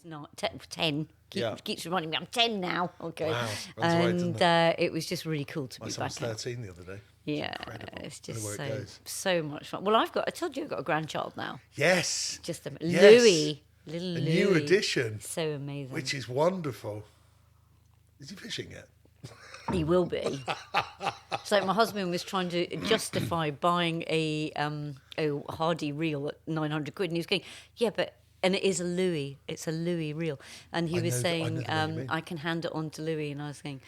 he's not 10. Keeps reminding me I'm 10 now. Okay. Wow. And it was just really cool to be back. I was 13 the other day. Yeah, Incredible. it's just Where it goes. so much fun. Well, I told you I've got a grandchild now. Yes. Just Yes. Louis. Little A Louis. new addition. So amazing. Which is wonderful. Is he fishing yet? He will be. It's like my husband was trying to justify buying a Hardy reel at 900 quid, and he was going, yeah, but, and it is a Louis. It's a Louis reel. And he was saying, I can hand it on to Louis, and I was going,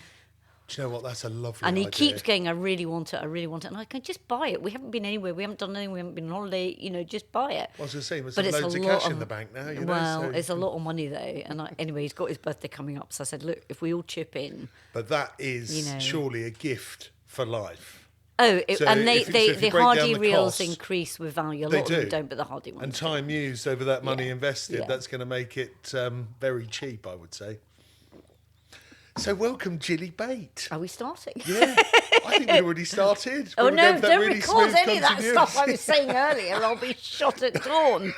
do you know what? That's a lovely and he idea. keeps going, I really want it, and I can just buy it. We haven't been anywhere, we haven't done anything, we haven't been on holiday, just buy it. I was going to say, But it's loads of cash in the bank now, it's a lot of money though. And anyway, he's got his birthday coming up, so I said, look, if we all chip in. But that is surely a gift for life. Oh, So and if the you break Hardy down the reels costs, increase with value. A they lot of them do. don't, but the Hardy ones. And time used over that money invested, Yeah. that's going to make it very cheap, I would say. So welcome, Gilly Bate. Are we starting? Yeah, I think we already started. Oh We were no, going for that don't really record smooth any of that continuity. stuff I was saying earlier. I'll be shot at dawn.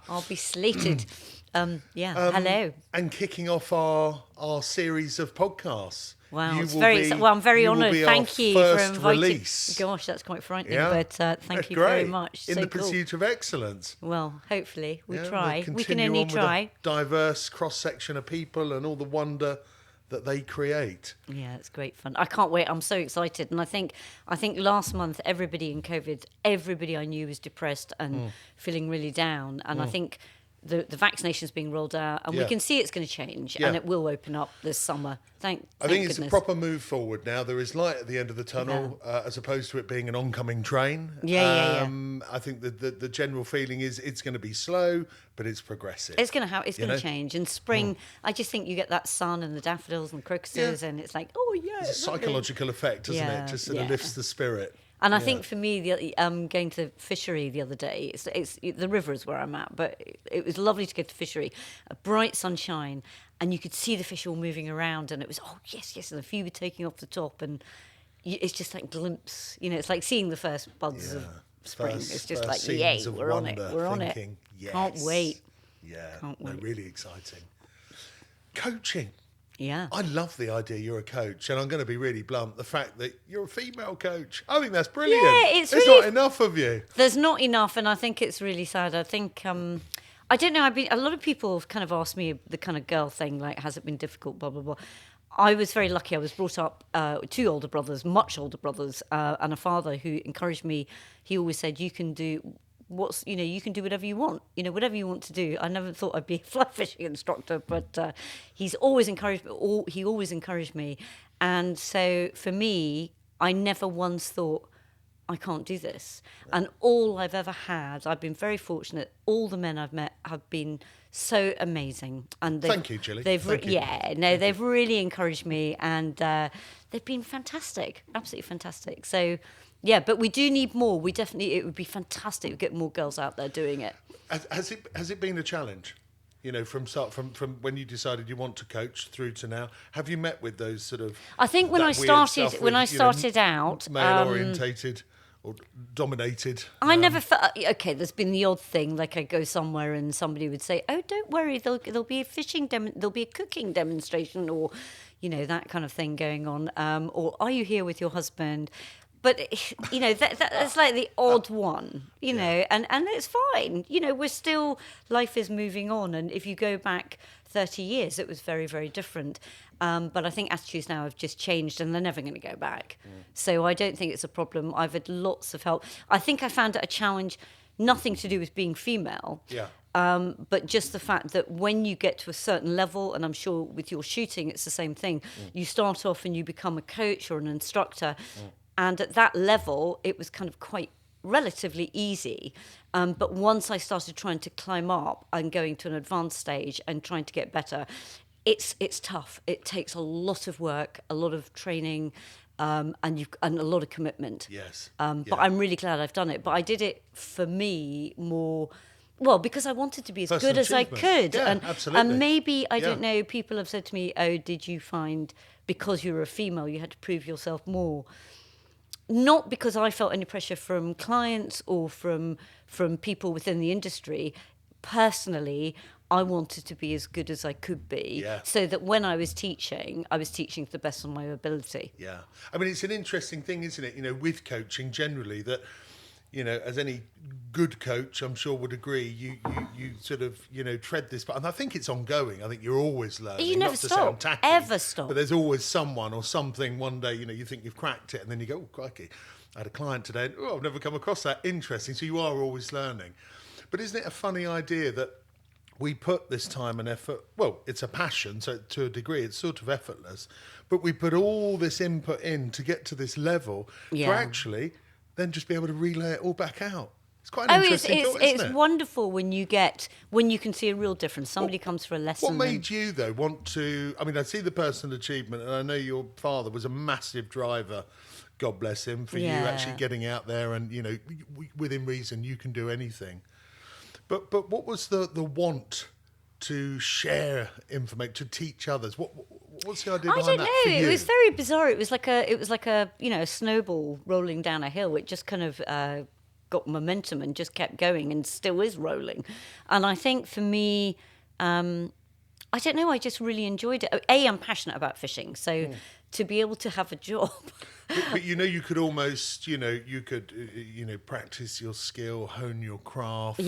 I'll be slated. Hello. And kicking off our series of podcasts. Wow, You it's will very. be- Well, I'm very you will honoured. be Thank our you for first inviting. release. Gosh, that's quite frightening. Yeah. But thank That's you great. very much. In So the cool. pursuit of excellence. Well, hopefully we Yeah, try. we'll We can continue only on with a try. diverse cross-section of people and all the wonder that they create. Yeah, it's great fun. I can't wait. I'm so excited. And I think last month everybody in COVID, everybody I knew was depressed and feeling really down. And I think the vaccination's being rolled out, and we Yeah. can see it's going to change, Yeah. and it will open up this summer. Thank I think it's goodness. a proper move forward now. There is light at the end of the tunnel, as opposed to it being an oncoming train. Yeah. I think the general feeling is it's going to be slow, but it's progressive. It's going to know? change. In spring, I just think you get that sun and the daffodils and crocuses, and it's like, oh yeah, It's a psychological effect, doesn't Yeah, it? Just sort of yeah. lifts the spirit. And I think for me, going to the fishery the other day, it's the river is where I'm at, but it was lovely to go to the fishery, a bright sunshine, and you could see the fish all moving around, and it was, oh, yes, and a few were taking off the top, and it's just like glimpse, it's like seeing the first buds of spring. It's just like, yay, scenes of we're on it, wonder, we're on thinking, it. Yes. Can't wait. Yeah, Can't no, wait. really exciting. Coaching. Yeah. I love the idea you're a coach, and I'm going to be really blunt. The fact that you're a female coach, I think that's brilliant. Yeah, it's There's really- not enough of you. There's not enough, and I think it's really sad. I think I don't know. A lot of people have kind of asked me the kind of girl thing, like, has it been difficult? Blah blah blah. I was very lucky. I was brought up with two older brothers, much older brothers, and a father who encouraged me. He always said, "You can do you can do whatever you want. Whatever you want to do." I never thought I'd be a fly fishing instructor, but he's always encouraged me. He always encouraged me, and so for me, I never once thought, I can't do this. And all I've ever had, I've been very fortunate. All the men I've met have been so amazing. And Thank you, Gilly. They've Thank you. they've really encouraged me, and they've been fantastic, absolutely fantastic. So, yeah, but we do need more. It would be fantastic to get more girls out there doing it. Has it been a challenge? From when you decided you want to coach through to now, have you met with those sort of? I think when I started out, male orientated or dominated. I never felt, okay, there's been the odd thing, like I go somewhere and somebody would say, oh, don't worry, there'll be a there'll be a cooking demonstration, or, that kind of thing going on. Or are you here with your husband? But, that's like the odd one, know, and it's fine. We're still, life is moving on. And if you go back 30 years, it was very, very different. But I think attitudes now have just changed, and they're never going to go back. So I don't think it's a problem. I've had lots of help. I think I found it a challenge, nothing to do with being female. Yeah. But just the fact that when you get to a certain level, and I'm sure with your shooting, it's the same thing. You start off and you become a coach or an instructor. And at that level, it was kind of quite relatively easy. But once I started trying to climb up and going to an advanced stage and trying to get better, it's tough. It takes a lot of work, a lot of training, and a lot of commitment. Yes. But I'm really glad I've done it. But I did it for me more, well, because I wanted to be as Personal good as I achievement. could. Yeah, absolutely. And maybe, I don't Yeah. know, people have said to me, oh, did you find because you were a female, you had to prove yourself more? Not because I felt any pressure from clients or from people within the industry, personally, I wanted to be as good as I could be, so that when I was teaching to the best of my ability. Yeah. I mean, it's an interesting thing, isn't it? You know, with coaching generally, that, you know, as any good coach, I'm sure would agree, you sort of, you know, tread this, but and I think it's ongoing. I think you're always learning. You never not to stop, sound tacky, ever stop. But there's always someone or something one day, you know, you think you've cracked it, and then you go, oh, crikey, I had a client today, and, oh, I've never come across that. Interesting. So you are always learning. But isn't it a funny idea that we put this time and effort, well, it's a passion, so to a degree it's sort of effortless, but we put all this input in to get to this level to actually then just be able to relay it all back out. It's quite an interesting thought, isn't it? It's wonderful when you can see a real difference. Somebody comes for a lesson. What made you, though, want to... I mean, I see the personal achievement, and I know your father was a massive driver, God bless him, for you actually getting out there and, you know, within reason, you can do anything. But what was the want to share information, to teach others? What's the idea behind that for you? It was very bizarre. It was like a you know, a snowball rolling down a hill. It just kind of got momentum and just kept going, and still is rolling. And I think for me, I don't know, I just really enjoyed it. I'm passionate about fishing, so to be able to have a job. But you know, you could almost, you know, practice your skill, hone your craft,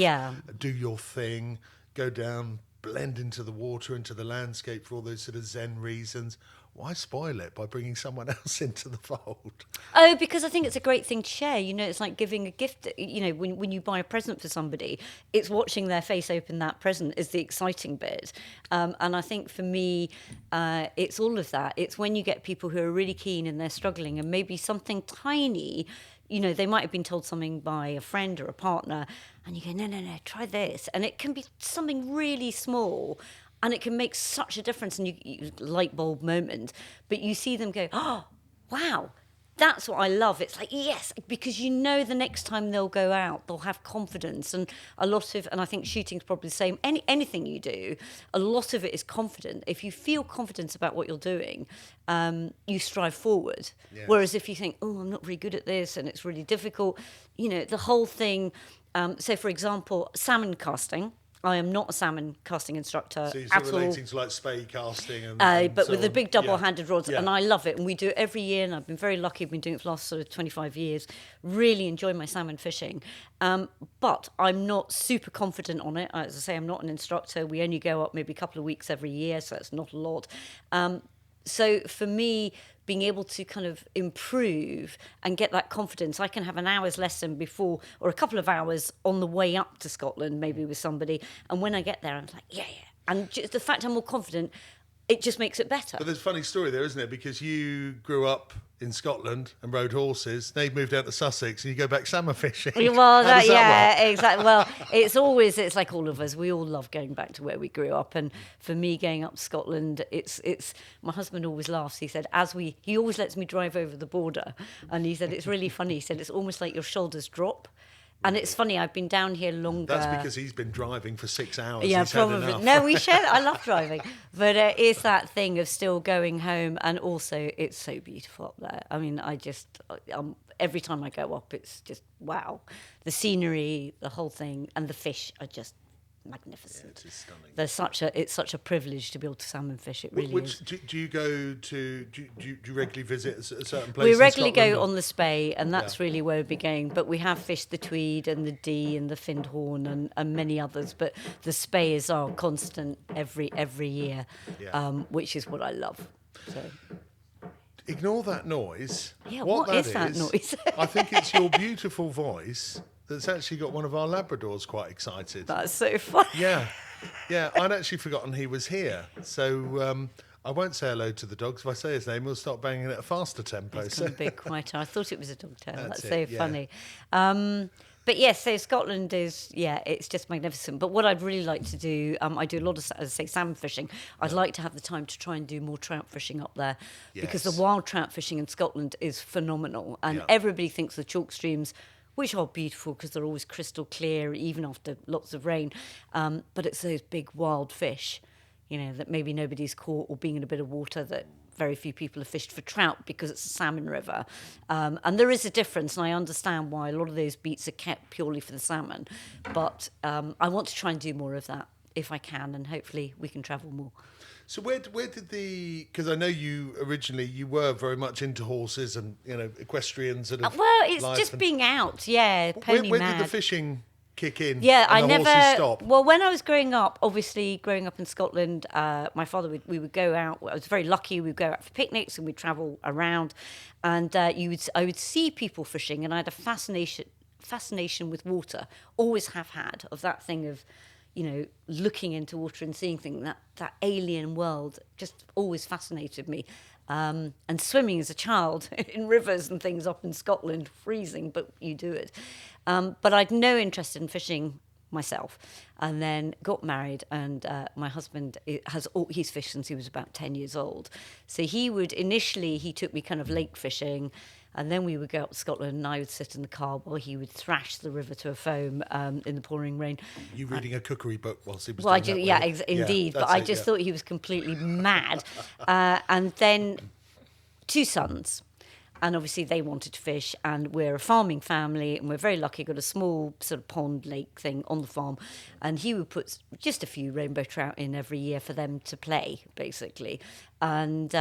do your thing, go down, blend into the water, into the landscape for all those sort of Zen reasons. Why spoil it by bringing someone else into the fold? Oh, because I think it's a great thing to share. You know, it's like giving a gift. You know, when you buy a present for somebody, it's watching their face open that present is the exciting bit. And I think for me, it's all of that. It's when you get people who are really keen and they're struggling, and maybe something tiny, you know, they might have been told something by a friend or a partner, and you go, no, try this. And it can be something really small, and it can make such a difference, and you light bulb moment. But you see them go, oh, wow, that's what I love. It's like, yes, because you know the next time they'll go out, they'll have confidence. And and I think shooting's probably the same. Anything you do, a lot of it is confident. If you feel confidence about what you're doing, you strive forward. Yes. Whereas if you think, oh, I'm not very good at this and it's really difficult, you know, the whole thing. So, for example, salmon casting. I am not a salmon casting instructor so at all. Relating to like spey casting and but so with the on. big double-handed rods, Yeah. and I love it. And we do it every year, and I've been very lucky. I've been doing it for the last sort of 25 years. Really enjoy my salmon fishing. But I'm not super confident on it. As I say, I'm not an instructor. We only go up maybe a couple of weeks every year, so that's not a lot. So for me, being able to kind of improve and get that confidence, I can have an hour's lesson before, or a couple of hours on the way up to Scotland, maybe with somebody. And when I get there, I'm like, yeah. And just the fact I'm more confident, it just makes it better. But there's a funny story there, isn't it? Because you grew up in Scotland and rode horses. Now you've moved out to Sussex and you go back salmon fishing. Well, How does that work? exactly. Well, it's like all of us. We all love going back to where we grew up. And for me, going up to Scotland, it's my husband always laughs. He said, he always lets me drive over the border. And he said, it's really funny. He said, it's almost like your shoulders drop. And it's funny, I've been down here longer. That's because he's been driving for 6 hours. Yeah, He's probably. had enough. No, we share. I love driving. But it's that thing of still going home. And also, it's so beautiful up there. I mean, every time I go up, it's just, wow. The scenery, the whole thing, and the fish are just magnificent. Yeah, it is stunning. It's such a privilege to be able to salmon fish. It really is. Do you go to? Do you regularly visit a certain place? We regularly in Scotland, go on the Spey, and that's really where we're going. But we have fished the Tweed and the Dee and the Findhorn and many others. But the Spey is our constant every year, which is what I love. So. Ignore that noise. Yeah, what is that noise? I think it's your beautiful voice that's actually got one of our Labradors quite excited. That's so funny. Yeah. I'd actually forgotten he was here. So I won't say hello to the dogs. If I say his name, we'll start banging at a faster tempo. It's gone a bit quieter. I thought it was a dog tail. That's so it, yeah. funny. But yes, so Scotland is, it's just magnificent. But what I'd really like to do, I do a lot of, as I say, salmon fishing. I'd like to have the time to try and do more trout fishing up there, because the wild trout fishing in Scotland is phenomenal. And everybody thinks the chalk streams, which are beautiful because they're always crystal clear, even after lots of rain. But it's those big wild fish, you know, that maybe nobody's caught, or being in a bit of water that very few people have fished for trout because it's a salmon river. And there is a difference, and I understand why a lot of those beats are kept purely for the salmon. But I want to try and do more of that if I can, and hopefully we can travel more. So where did because I know you originally you were very much into horses and equestrian sort of Well, it's life just being out, yeah, pony where mad. did the fishing kick in? Yeah, and the horses stop? Well, when I was growing up, obviously growing up in Scotland, my father we would go out. I was very lucky. We'd go out for picnics and we'd travel around, and I would see people fishing, and I had a fascination with water. Always have had, of that thing of, looking into water and seeing things. That alien world just always fascinated me. And swimming as a child in rivers and things up in Scotland, freezing, but you do it. But I'd no interest in fishing myself, and then got married, and my husband he's fished since he was about 10 years old. So he took me kind of lake fishing, and then we would go up to Scotland, and I would sit in the car while he would thrash the river to a foam in the pouring rain. You reading a cookery book whilst he was Well, doing that? Indeed. But I just thought he was completely mad. And then 2 sons. And obviously they wanted to fish, and we're a farming family, and we're very lucky, got a small sort of pond lake thing on the farm, and he would put just a few rainbow trout in every year for them to play, basically. And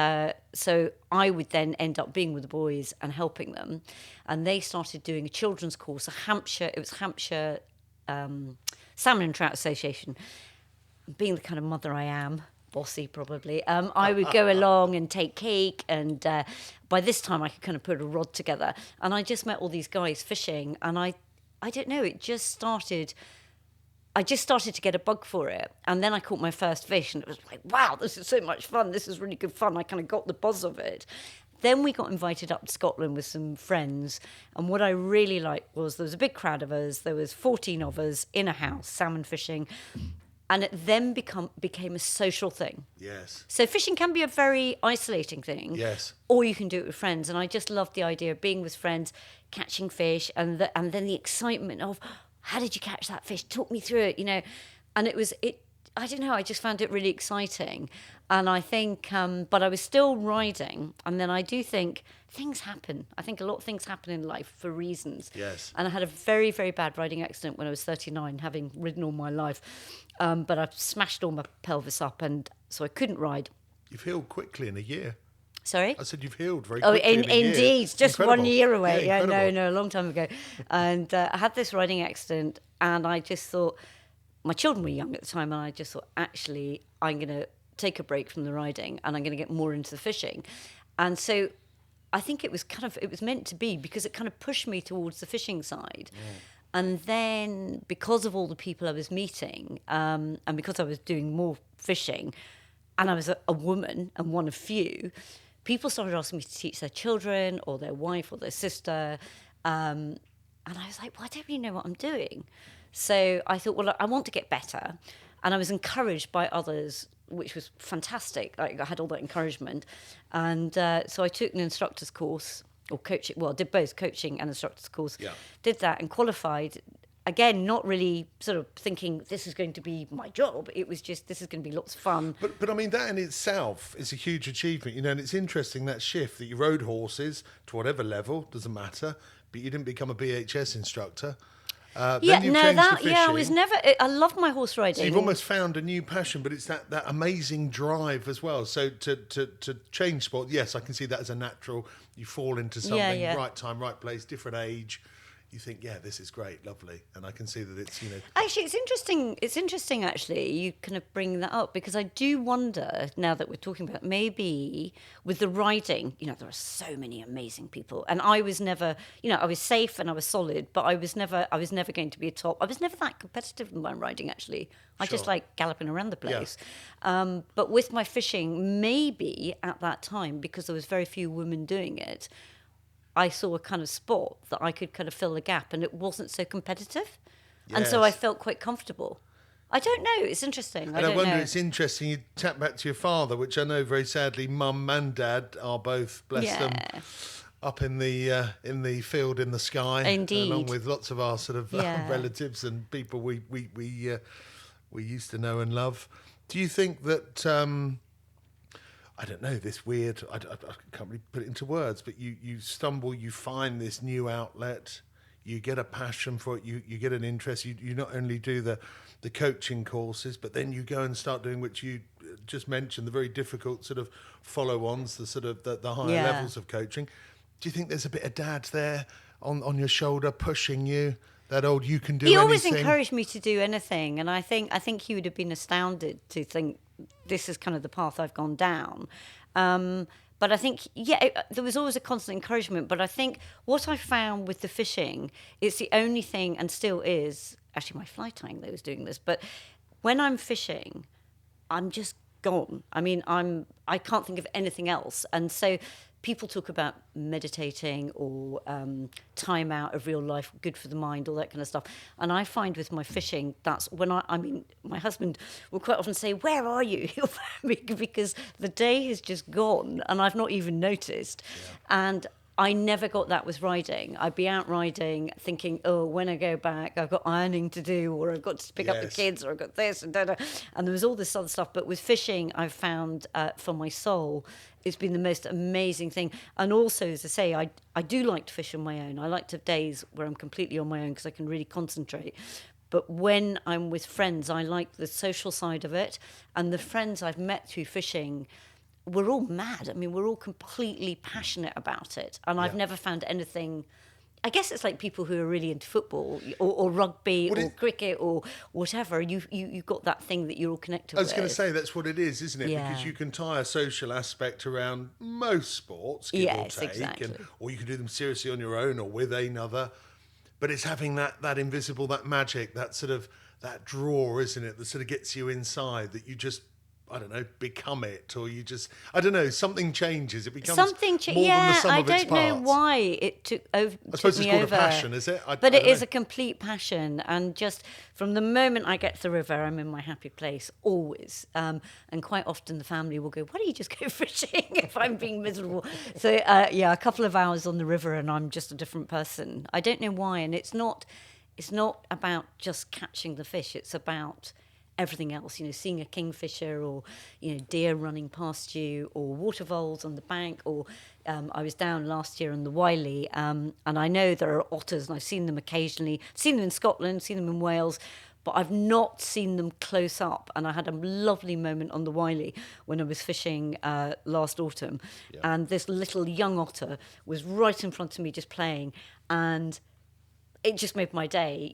so I would then end up being with the boys and helping them, and they started doing a children's course, Hampshire Salmon and Trout Association. Being the kind of mother I am, bossy probably, I would go along and take cake, and by this time I could kind of put a rod together, and I just met all these guys fishing, and I don't know, I just started to get a bug for it, and then I caught my first fish, and it was like, wow, this is so much fun, this is really good fun. I kind of got the buzz of it. Then we got invited up to Scotland with some friends, and what I really liked was there was a big crowd of us, there was 14 of us in a house salmon fishing. And it then became a social thing. Yes. So fishing can be a very isolating thing. Yes. Or you can do it with friends. And I just loved the idea of being with friends, catching fish, and then the excitement of, how did you catch that fish? Talk me through it, And I don't know, I just found it really exciting. And I think, but I was still riding. And then I do think things happen. I think a lot of things happen in life for reasons. Yes. And I had a very, very bad riding accident when I was 39, having ridden all my life. But I smashed all my pelvis up, and so I couldn't ride. You've healed quickly in a year. Sorry? I said you've healed very quickly in a year. Indeed, just Incredible. 1 year away. Yeah, no, a long time ago. And I had this riding accident, and I just thought, my children were young at the time, and I just thought, actually, I'm going to take a break from the riding, and I'm going to get more into the fishing. And so I think it was meant to be, because it kind of pushed me towards the fishing side. Mm. And then because of all the people I was meeting, and because I was doing more fishing, and I was a woman and one of few, people started asking me to teach their children or their wife or their sister. And I was like, well, I don't really know what I'm doing. So I thought, well, I want to get better. And I was encouraged by others, which was fantastic. I had all that encouragement. And so I took an instructor's course, or coaching. Well, I did both coaching and instructor's course. Yeah. Did that and qualified. Again, not really sort of thinking this is going to be my job. It was just, this is going to be lots of fun. But I mean, that in itself is a huge achievement, and it's interesting, that shift, that you rode horses to whatever level, doesn't matter, but you didn't become a BHS instructor. I was never, I love my horse riding. So you've almost found a new passion, but it's that amazing drive as well. So to change sport, yes, I can see that as a natural, you fall into something, right time, right place, different age. You think, yeah, this is great, lovely. And I can see that it's, Actually, it's interesting. It's interesting, actually, you kind of bring that up, because I do wonder, now that we're talking about, maybe with the riding, there are so many amazing people. And I was never, I was safe and I was solid, but I was never going to be a top. I was never that competitive in my riding, actually. I just like galloping around the place. Yeah. But with my fishing, maybe at that time, because there was very few women doing it, I saw a kind of sport that I could kind of fill the gap, and it wasn't so competitive. Yes. And so I felt quite comfortable. I don't know. It's interesting. And I wonder, it's interesting, you tap back to your father, which I know very sadly Mum and Dad are both, bless them, up in the field in the sky. Indeed. Along with lots of our sort of relatives and people we used to know and love. Do you think that... I don't know, this weird, I can't really put it into words, but you stumble, you find this new outlet, you get a passion for it, you get an interest, you not only do the coaching courses, but then you go and start doing what you just mentioned, the very difficult sort of follow-ons, the sort of the higher Yeah. levels of coaching. Do you think there's a bit of dad there on your shoulder pushing you? That old you can do He anything? always encouraged me to do anything, and I think he would have been astounded to think this is kind of the path I've gone down. But I think, there was always a constant encouragement. But I think what I found with the fishing, it's the only thing, and still is, actually my fly tying though is doing this, but when I'm fishing, I'm just gone. I mean, I can't think of anything else. And so people talk about meditating or time out of real life, good for the mind, all that kind of stuff. And I find with my fishing, that's when I mean, my husband will quite often say, "Where are you?" Because the day has just gone and I've not even noticed. Yeah. And I never got that with riding. I'd be out riding thinking, oh, when I go back, I've got ironing to do, or I've got to pick up the kids, or I've got this, and da-da. And there was all this other stuff. But with fishing, I've found for my soul, it's been the most amazing thing. And also, as I say, I do like to fish on my own. I like to have days where I'm completely on my own because I can really concentrate. But when I'm with friends, I like the social side of it. And the friends I've met through fishing, we're all mad. I mean, we're all completely passionate about it. And I've never found anything... I guess it's like people who are really into football or rugby or cricket or whatever. You've got that thing that you're all connected with. I was going to say, that's what it is, isn't it? Yeah. Because you can tie a social aspect around most sports, give or take. Exactly. Or you can do them seriously on your own or with another. But it's having that invisible, that magic, that sort of, that draw, isn't it? That sort of gets you inside, that you just... I don't know, become it, or you just, I don't know, something changes. It becomes more than the sum of its parts. I don't know why it took over. I suppose it's called a passion, is it? But it is a complete passion, and just from the moment I get to the river, I'm in my happy place, always. And quite often the family will go, why don't you just go fishing if I'm being miserable? So, a couple of hours on the river and I'm just a different person. I don't know why, and it's not about just catching the fish, it's about... everything else, seeing a kingfisher or, deer running past you or water voles on the bank or I was down last year on the Wiley and I know there are otters and I've seen them occasionally, seen them in Scotland, seen them in Wales, but I've not seen them close up. And I had a lovely moment on the Wiley when I was fishing last autumn and this little young otter was right in front of me just playing and it just made my day.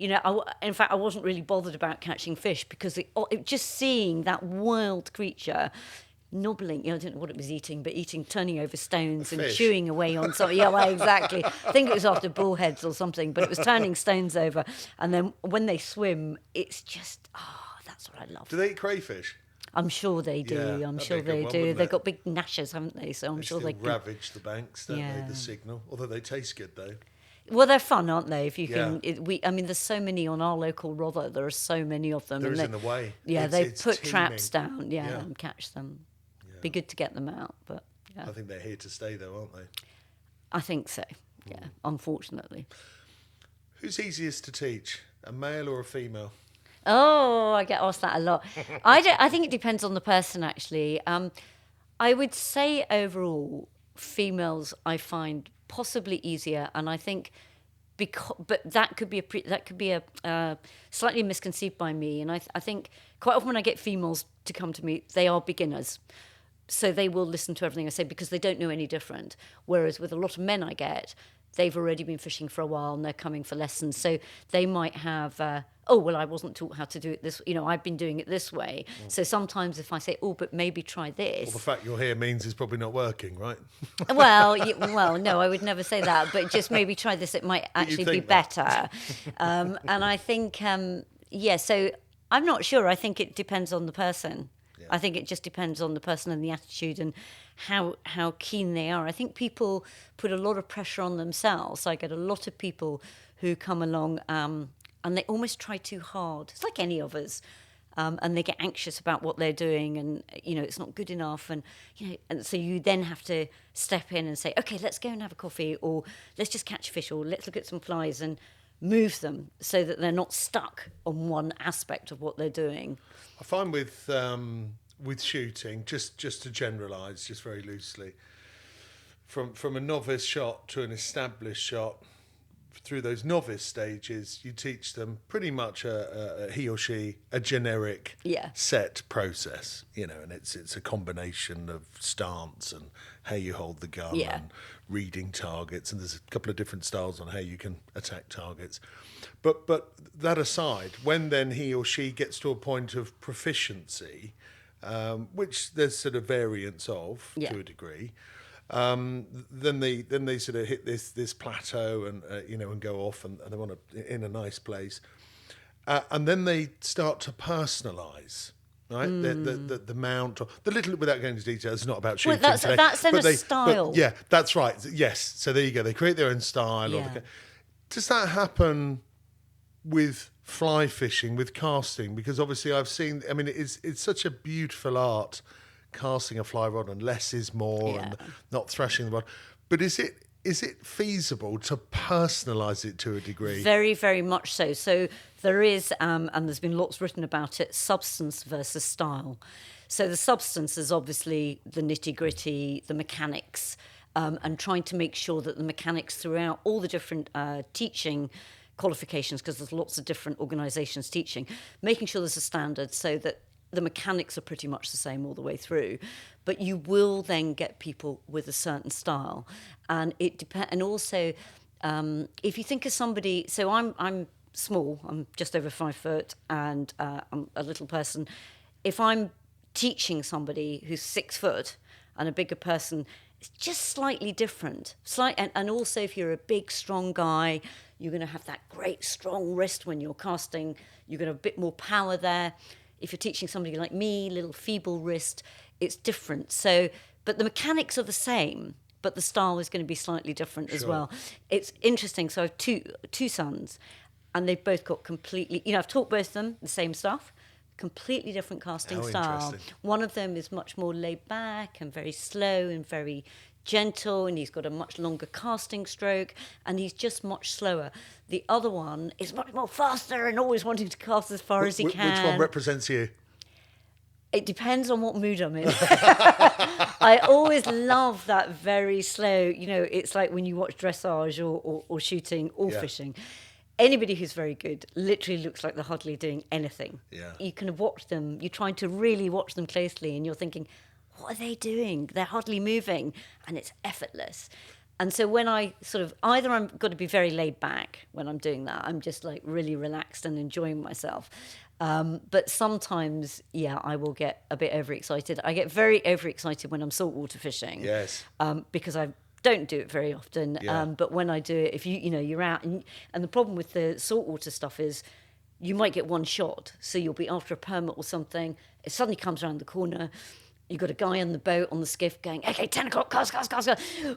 In fact, I wasn't really bothered about catching fish because it just seeing that wild creature nobbling, I don't know what it was eating, but turning over stones and chewing away on something. Yeah, well, exactly. I think it was after bullheads or something, but it was turning stones over. And then when they swim, it's just, that's what I love. Do they eat crayfish? I'm sure they do. I'm sure they do. They've got big gnashes, haven't they? So I'm sure they can ravage the banks, don't they? The signal. Although they taste good, though. Well, they're fun, aren't they? If you can, I mean, there's so many on our local Rother. There are so many of them. There is in the way. Yeah, it's put teeming. Traps down, and catch them. Yeah. Be good to get them out, but I think they're here to stay, though, aren't they? I think so. Yeah, unfortunately. Who's easiest to teach, a male or a female? Oh, I get asked that a lot. I think it depends on the person, actually. I would say overall, females I find possibly easier, and I think but that could be a slightly misconceived by me, and I think quite often when I get females to come to me, they are beginners, so they will listen to everything I say because they don't know any different. Whereas with a lot of men I get, they've already been fishing for a while and they're coming for lessons, so they might have I wasn't taught how to do it this, I've been doing it this way. So sometimes if I say, but maybe try this. Well, the fact you're here means it's probably not working, right? well, no, I would never say that, but just maybe try this, it might actually be better. And I think, so I'm not sure. I think it depends on the person. Yeah. I think it just depends on the person and the attitude and how keen they are. I think people put a lot of pressure on themselves. I get a lot of people who come along and they almost try too hard. It's like any of us. And they get anxious about what they're doing and, it's not good enough. And, and so you then have to step in and say, okay, let's go and have a coffee, or let's just catch a fish, or let's look at some flies and move them so that they're not stuck on one aspect of what they're doing. I find with with shooting, just to generalise, just very loosely, from a novice shot to an established shot, through those novice stages, you teach them pretty much he or she a generic set process, and it's a combination of stance and how you hold the gun and reading targets, and there's a couple of different styles on how you can attack targets. But that aside, when then he or she gets to a point of proficiency, which there's sort of variants of to a degree. Then they sort of hit this plateau and go off and they want to in a nice place, and then they start to personalise, right? The mount, or the little, without going into detail, it's not about shooting. Well, that's then a style. Yeah, that's right. Yes, so there you go. They create their own style. Yeah. Does that happen with fly fishing, with casting? Because obviously I've seen. I mean, it's such a beautiful art. Casting a fly rod, and less is more, and not thrashing the rod. But is it feasible to personalise it to a degree? Very, very much so. So there is, and there's been lots written about it, substance versus style. So the substance is obviously the nitty-gritty, the mechanics, and trying to make sure that the mechanics throughout all the different teaching qualifications, because there's lots of different organisations teaching, making sure there's a standard so that the mechanics are pretty much the same all the way through, but you will then get people with a certain style, and it depends. And also, if you think of somebody, so I'm small, I'm just over 5 foot, and I'm a little person. If I'm teaching somebody who's 6 foot and a bigger person, it's just slightly different. And also, if you're a big, strong guy, you're going to have that great, strong wrist when you're casting. You're going to have a bit more power there. If you're teaching somebody like me, little feeble wrist, it's different. So, but the mechanics are the same, but the style is going to be slightly different as well. It's interesting. So I have two sons, and they've both got completely, I've taught both of them the same stuff, completely different casting style. One of them is much more laid back and very slow and very gentle, and he's got a much longer casting stroke, and he's just much slower. The other one is much more faster and always wanting to cast as far as he can. Which one represents you? It depends on what mood I'm in. I always love that very slow, it's like when you watch dressage or shooting or fishing. Anybody who's very good literally looks like they're hardly doing anything. Yeah. You can watch them, you're trying to really watch them closely, and you're thinking, what are they doing? They're hardly moving, and it's effortless. And so when I sort of, either I'm got to be very laid back when I'm doing that, I'm just like really relaxed and enjoying myself. But sometimes, I will get a bit overexcited. I get very overexcited when I'm saltwater fishing. Yes. Because I don't do it very often. Yeah. But when I do it, if you're out, and the problem with the saltwater stuff is you might get one shot. So you'll be after a permit or something. It suddenly comes around the corner. You've got a guy on the boat, on the skiff going, okay, 10 o'clock, cast.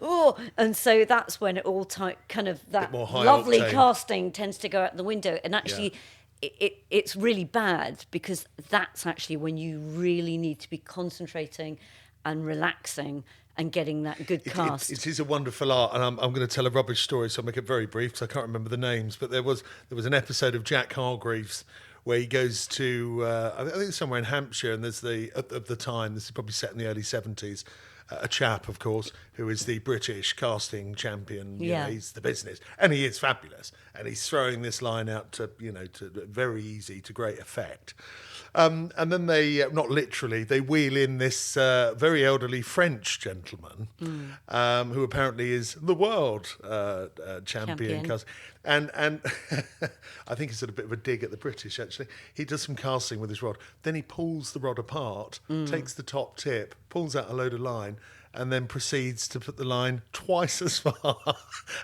Oh, and so that's when it all kind of that lovely casting tends to go out the window. And actually, it's really bad, because that's actually when you really need to be concentrating and relaxing and getting that good cast. It is a wonderful art, and I'm going to tell a rubbish story, so I'll make it very brief, because I can't remember the names. But there was an episode of Jack Hargreaves where he goes to, I think it's somewhere in Hampshire, and there's at the time, this is probably set in the early 70s, a chap, of course, who is the British casting champion. He's the business, and he is fabulous. And he's throwing this line out to very easy, to great effect. And then they, not literally, they wheel in this very elderly French gentleman who apparently is the world champion. And I think it's a bit of a dig at the British, actually. He does some casting with his rod. Then he pulls the rod apart, takes the top tip, pulls out a load of line, and then proceeds to put the line twice as far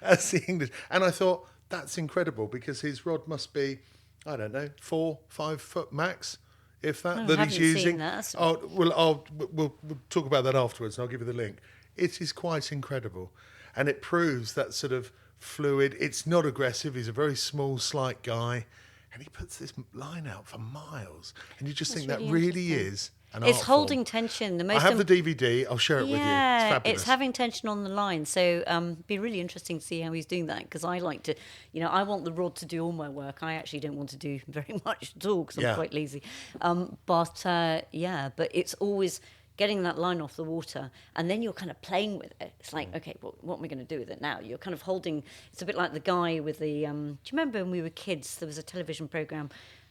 as the English. And I thought, that's incredible, because his rod must be, I don't know, 4-5 foot max. If that he's using. We'll talk about that afterwards, and I'll give you the link. It is quite incredible, and it proves that sort of fluid. It's not aggressive. He's a very small, slight guy, and he puts this line out for miles, and you just think that really is an It's art holding form. tension. The I most have the DVD. I'll share it with you. It's yeah, fabulous. it's having tension on the line. So be really interesting to see how he's doing that, because I like to, I want the rod to do all my work. I actually don't want to do very much at all because I'm Yeah. quite lazy. But it's always getting that line off the water, and then you're kind of playing with it. It's like, okay, well, what am I going to do with it now? You're kind of holding. It's a bit like the guy with the. Do you remember when we were kids? There was a television program.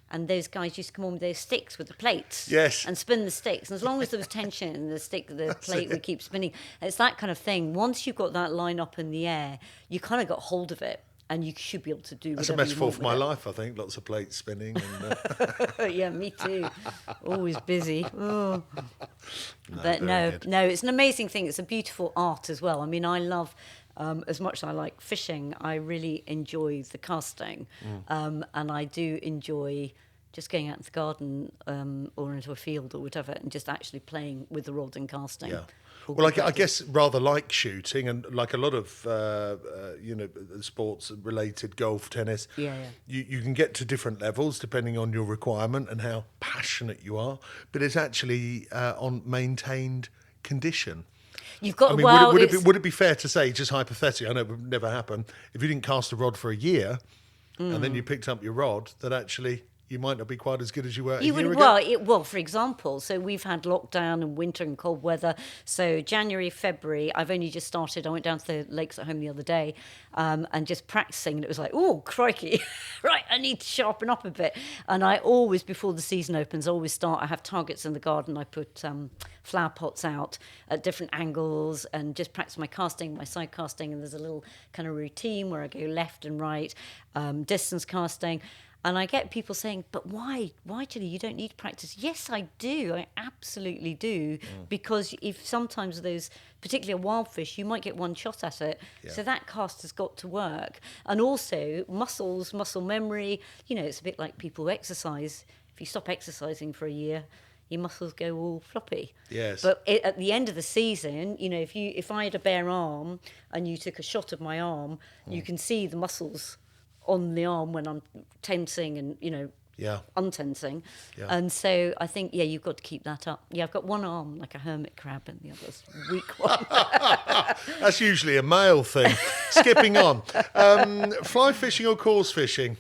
And those guys used to come on with those sticks with the plates. Yes. And spin the sticks. And as long as there was tension in the plate would keep spinning. It's that kind of thing. Once you've got that line up in the air, you kind of got hold of it. And you should be able to do That's a whatever you metaphor want for with my it. life, I think. Lots of plates spinning. And, Yeah, me too. Always busy. Oh. But very good. no, it's an amazing thing. It's a beautiful art as well. I mean, I love, as much as I like fishing, I really enjoy the casting. And I do enjoy just going out into the garden or into a field or whatever and just actually playing with the rod and casting. Yeah. Well, I guess rather like shooting and like a lot of, sports related, golf, tennis, Yeah. you can get to different levels depending on your requirement and how passionate you are. But it's actually on maintained condition. You've got, I mean, well, would it be fair to say, just hypothetically, I know it would never happen, if you didn't cast a rod for a year and then you picked up your rod, that actually you might not be quite as good as you were a year ago? Well, for example, so we've had lockdown and winter and cold weather. So January, February, I've only just started. I went down to the lakes at home the other day and just practicing. And it was like, oh, crikey, right, I need to sharpen up a bit. And I always, before the season opens, I have targets in the garden. I put flower pots out at different angles and just practice my casting, my side casting. And there's a little kind of routine where I go left and right, distance casting. And I get people saying, but why, Gilly, you don't need to practice? Yes, I do. I absolutely do. Because if sometimes those, particularly a wild fish, you might get one shot at it. Yeah. So that cast has got to work. And also muscles, muscle memory, it's a bit like people who exercise. If you stop exercising for a year, your muscles go all floppy. Yes. But at the end of the season, if I had a bare arm and you took a shot of my arm, you can see the muscles on the arm when I'm tensing and, untensing. Yeah. And so I think, you've got to keep that up. Yeah, I've got one arm like a hermit crab and the other's weak one. That's usually a male thing. Skipping on. Fly fishing or coarse fishing?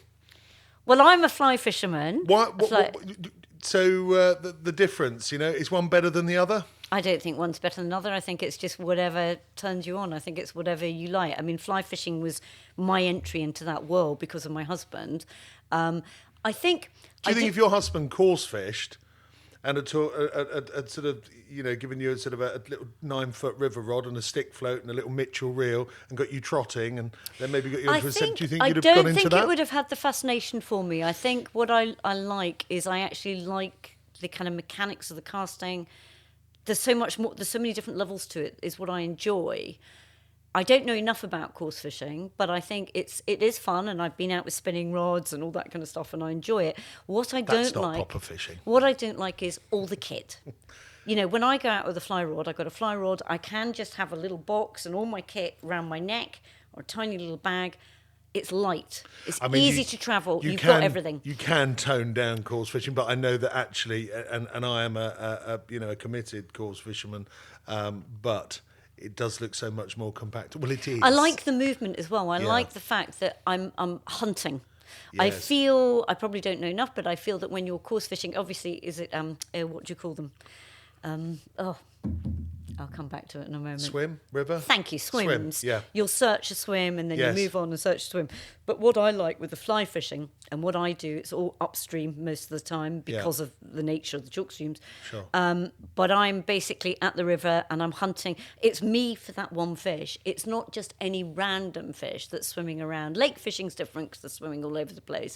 Well, I'm a fly fisherman. So the difference, is one better than the other? I don't think one's better than another. I think it's just whatever turns you on. I think it's whatever you like. I mean, fly fishing was my entry into that world because of my husband. I think... Do you think if your husband coarse fished and had sort of, given you a little 9-foot river rod and a stick float and a little Mitchell reel and got you trotting and then maybe got you into a set, do you think you'd have gone into that? I don't think it would have had the fascination for me. I think what I like is I actually like the kind of mechanics of the casting. There's so much more. There's so many different levels to it. Is what I enjoy. I don't know enough about coarse fishing, but I think it is fun, and I've been out with spinning rods and all that kind of stuff, and I enjoy it. That's not proper fishing. What I don't like is all the kit. When I go out with a fly rod, I've got a fly rod. I can just have a little box and all my kit around my neck or a tiny little bag. It's light. It's easy to travel. You've got everything. You can tone down coarse fishing, but I know that actually, and I am a committed coarse fisherman, but it does look so much more compact. Well, it is. I like the movement as well. I like the fact that I'm hunting. Yes. I feel, I probably don't know enough, but I feel that when you're coarse fishing, obviously, is it what do you call them? I'll come back to it in a moment. Swim, river? Thank you, swims. Swim, yeah. You'll search a swim and then you move on and search a swim. But what I like with the fly fishing and what I do, it's all upstream most of the time because of the nature of the chalk streams. Sure. But I'm basically at the river and I'm hunting. It's me for that one fish. It's not just any random fish that's swimming around. Lake fishing's different because they're swimming all over the place.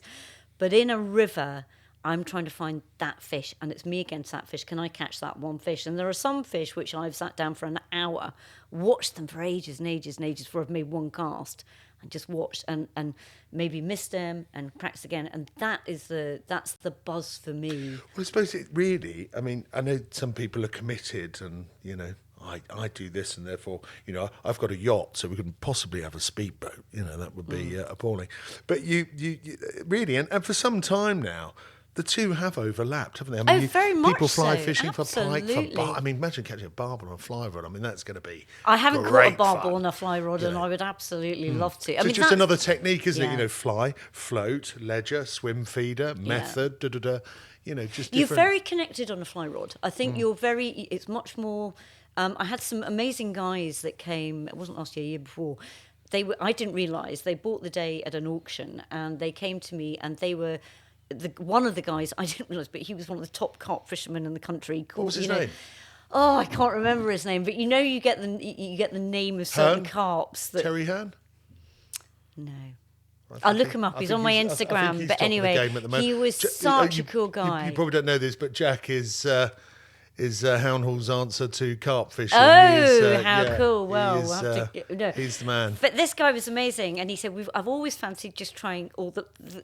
But in a river, I'm trying to find that fish, and it's me against that fish. Can I catch that one fish? And there are some fish which I've sat down for an hour, watched them for ages and ages and ages before I've made one cast, and just watched and maybe missed them and practiced again. And that's the buzz for me. Well, I suppose it really, I mean, I know some people are committed and, I do this and therefore, I've got a yacht, so we couldn't possibly have a speedboat. That would be appalling. But you really, and for some time now, the two have overlapped, haven't they? I Oh, mean, very much people fly so. fishing for pike, Absolutely. I mean, imagine catching a barbel on a fly rod. I mean, that's going to be I haven't caught a great barbel fun. on a fly rod, and I would absolutely love to. I So mean, it's just that's- another technique, isn't it? yeah. You know, fly, float, ledger, swim feeder, method, you know, just You're different. very connected on a fly rod. I think you're very. It's much more. I had some amazing guys that came. It wasn't last year, year before. They were. I didn't realise they bought the day at an auction, and they came to me, and they were. One of the guys I didn't realise, but he was one of the top carp fishermen in the country. What was his name? Oh, I can't remember his name, but you get the name of certain Hearn? carps. That, Terry Hearn? No. I I'll think look him up. I He's think on my I think Instagram. he's But top of the anyway, game at the moment. he was such a cool guy. You probably don't know this, but Jack is Hownhall's answer to carp fishing. Oh, how cool. Well, he is, we'll have to, no. he's the man. But this guy was amazing, and he said, I've always fancied just trying all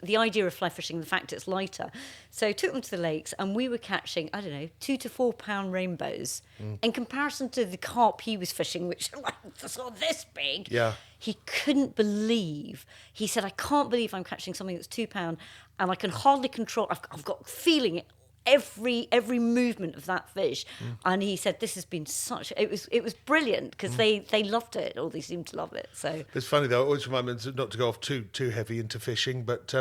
the idea of fly fishing, the fact it's lighter. So I took them to the lakes, and we were catching, I don't know, 2 to 4 pound rainbows. In comparison to the carp he was fishing, which are like sort of this big. Yeah. He couldn't believe. He said, I can't believe I'm catching something that's £2, and I can hardly control. I've got feeling it. Every movement of that fish, and he said this has been such. It was brilliant because they loved it, or they seemed to love it. So It's funny though. I always remind me not to go off too heavy into fishing, but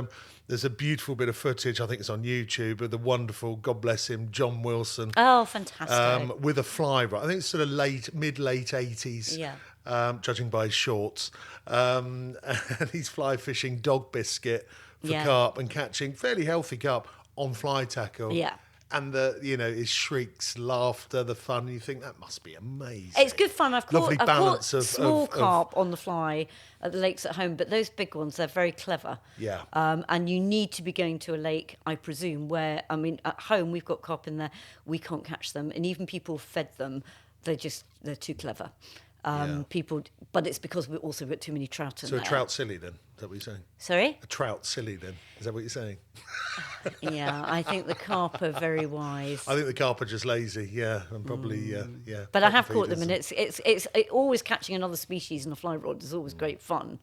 there's a beautiful bit of footage. I think it's on YouTube of the wonderful, God bless him, John Wilson. oh, fantastic! With a fly rod. I think it's sort of mid late 80s. Yeah. Judging by his shorts, and he's fly fishing dog biscuit for Yeah. carp and catching fairly healthy carp on fly tackle. Yeah. And his shrieks, laughter, the fun. You think that must be amazing. It's good fun. I've Lovely caught balance of small carp on the fly at the lakes at home, but those big ones, they're very clever. Yeah. And you need to be going to a lake, I presume, where, I mean, at home we've got carp in there, we can't catch them. And even people fed them, they're too clever. People, but it's because we've also got too many trout in So there. a trout silly then? Is that what you're saying? Sorry? A trout silly then? Is that what you're saying? Yeah, I think the carp are very wise. I think the carp are just lazy, yeah, and probably, yeah. But I have bottom caught them, and feeders. it's always catching another species in a fly rod is always great fun.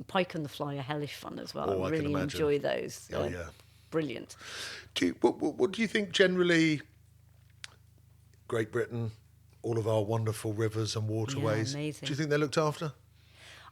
Pike and the fly are hellish fun as well. Oh, I I can really imagine. enjoy those. Oh, They're yeah. Brilliant. What do you think generally, Great Britain, all of our wonderful rivers and waterways, amazing. do you think they're looked after?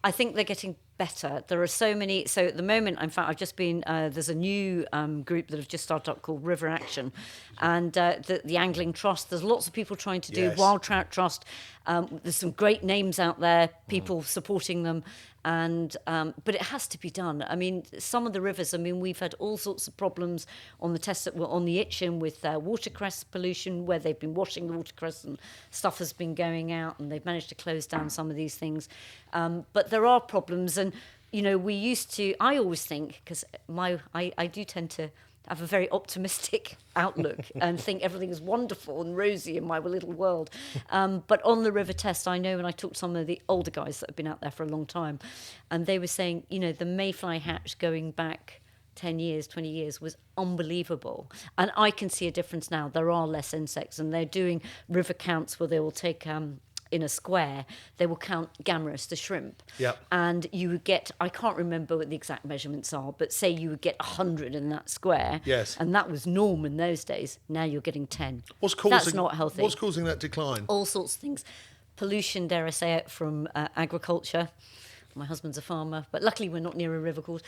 I think they're getting better. There are so many. So at the moment, in fact, I've just been. There's a new group that have just started up called River Action, and the Angling Trust. There's lots of people trying to do Yes. Wild Trout Trust. There's some great names out there. People supporting them, and but it has to be done. I mean, some of the rivers. I mean, we've had all sorts of problems on the on the Itchen with watercress pollution, where they've been washing the watercress and stuff has been going out, and they've managed to close down some of these things. But there are problems, and we used to. I always think because I do tend to have a very optimistic outlook and think everything is wonderful and rosy in my little world. But on the river test, I know when I talked to some of the older guys that have been out there for a long time, and they were saying, the mayfly hatch going back 10 years, 20 years was unbelievable. And I can see a difference now. There are less insects, and they're doing river counts where they will take... in a square, they will count gammarus, the shrimp. Yep. And you would get, I can't remember what the exact measurements are, but say you would get 100 in that square. Yes. And that was norm in those days. Now you're getting 10. That's not healthy. What's causing that decline? All sorts of things. Pollution, dare I say it, from agriculture. My husband's a farmer, but luckily we're not near a river course.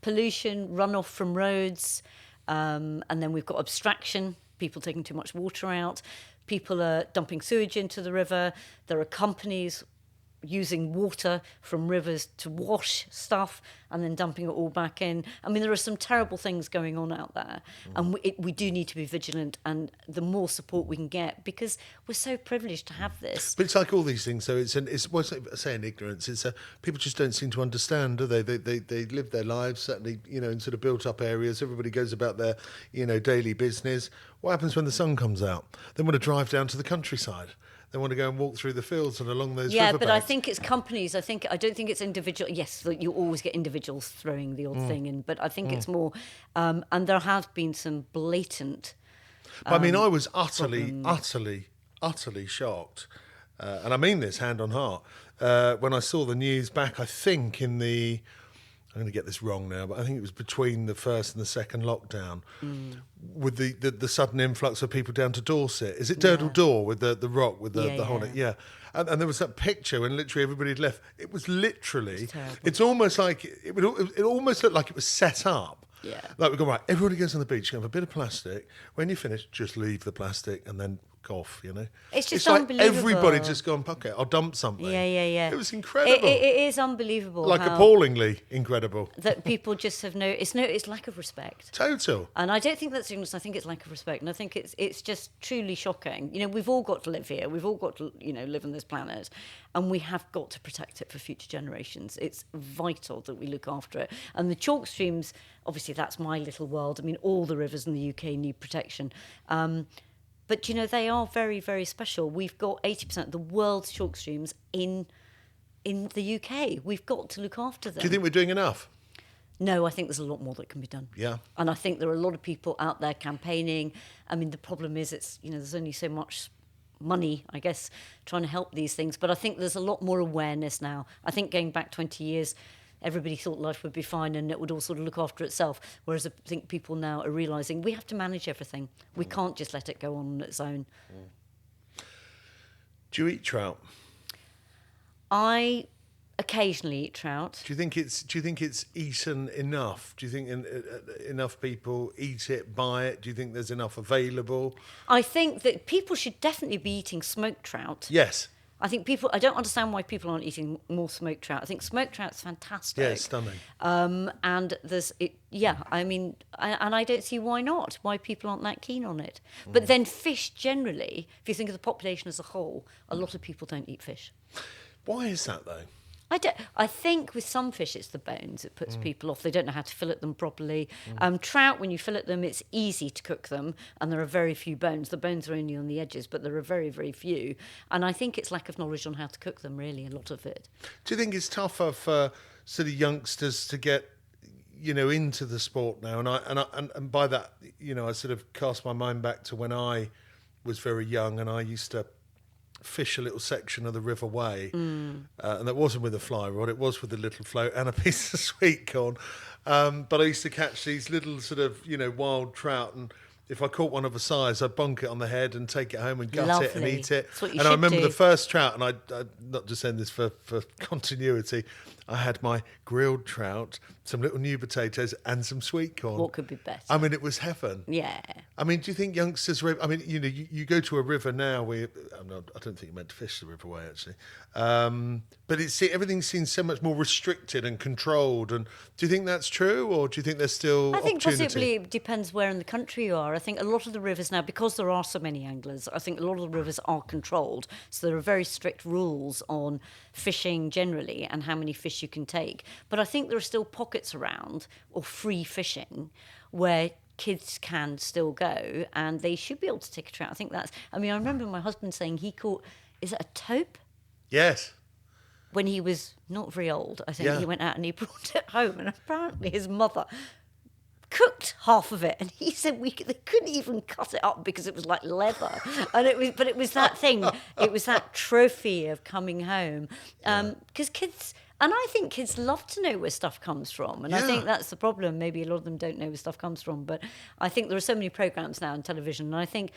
Pollution, runoff from roads, and then we've got abstraction, people taking too much water out. People are dumping sewage into the river. There are companies using water from rivers to wash stuff and then dumping it all back in. I mean, there are some terrible things going on out there, and we do need to be vigilant, and the more support we can get, because we're so privileged to have this. But it's like all these things. So it's well, I say in ignorance. It's people just don't seem to understand, do they? They live their lives certainly, in sort of built up areas. Everybody goes about their daily business. What happens when the sun comes out? They want to drive down to the countryside. They want to go and walk through the fields and along those Yeah, riverbanks. but I think it's companies. I don't think it's individual. Yes, you always get individuals throwing the odd thing in, but I think it's more. And there have been some blatant. But I mean, I was utterly shocked, and I mean this hand on heart, when I saw the news back. I think in the I'm going to get this wrong now, but I think it was between the first and the second lockdown, with the sudden influx of people down to Dorset. Is it Durdle Door with the rock with the whole... Yeah. And there was that picture when literally everybody had left. It was literally... It's almost like... It almost looked like it was set up. Yeah. Like we go, right, everybody goes on the beach, you have a bit of plastic. When you finish, just leave the plastic and then off, you know. It's just like unbelievable. Everybody just gone, okay, I'll dump something. Yeah. It was incredible. It is unbelievable. Like how appallingly incredible. that people just have it's lack of respect. Total. And I don't think that's ignorance. I think it's lack of respect, and I think it's just truly shocking. You know, we've all got to live here. We've all got to live on this planet, and we have got to protect it for future generations. It's vital that we look after it. And the chalk streams, obviously, that's my little world. I mean, all the rivers in the UK need protection. But, they are very, very special. We've got 80% of the world's chalk streams in the UK. We've got to look after them. Do you think we're doing enough? No, I think there's a lot more that can be done. Yeah. And I think there are a lot of people out there campaigning. I mean, the problem is there's only so much money, I guess, trying to help these things. But I think there's a lot more awareness now. I think going back 20 years... everybody thought life would be fine and it would all sort of look after itself. Whereas I think people now are realising we have to manage everything. We can't just let it go on its own. Do you eat trout? I occasionally eat trout. Do you think it's eaten enough? Do you think enough people eat it, buy it? Do you think there's enough available? I think that people should definitely be eating smoked trout. Yes. I don't understand why people aren't eating more smoked trout. I think smoked trout's fantastic. Yeah, it's stunning. And I don't see why not, why people aren't that keen on it. But then fish generally, if you think of the population as a whole, a lot of people don't eat fish. Why is that though? I think with some fish it's the bones that puts people off. They don't know how to fillet them properly. Trout, when you fillet them, it's easy to cook them, and there are very few bones. The bones are only on the edges, but there are very, very few. And I think it's lack of knowledge on how to cook them, really, a lot of it. Do you think it's tougher for sort of youngsters to get, into the sport now? And by that, I sort of cast my mind back to when I was very young and I used to fish a little section of the River Way, and that wasn't with a fly rod, it was with a little float and a piece of sweet corn, but I used to catch these little sort of wild trout, and if I caught one of a size, I'd bonk it on the head and take it home and gut it and eat it. That's what you and I should remember do. the first trout, and I not just saying this for continuity, I had my grilled trout, some little new potatoes and some sweet corn. What could be better? I mean, it was heaven. Yeah. I mean, do you think youngsters... you go to a river now where... I don't think you meant to fish the River Way, actually. But everything seems so much more restricted and controlled. And do you think that's true, or do you think there's still I think opportunity? possibly it depends where in the country you are. I think a lot of the rivers now, because there are so many anglers, I think a lot of the rivers are controlled. So there are very strict rules on fishing generally and how many fish you can take. But I think there are still pockets around, or free fishing, where kids can still go and they should be able to take a trout. I remember my husband saying he caught, is it a taupe? Yes. When he was not very old, I think Yeah. he went out and he brought it home, and apparently his mother cooked half of it, and he said they couldn't even cut it up because it was like leather, and it was that thing, it was that trophy of coming home, because kids. And I think kids love to know where stuff comes from. And I think that's the problem. Maybe a lot of them don't know where stuff comes from. But I think there are so many programmes now on television. And I think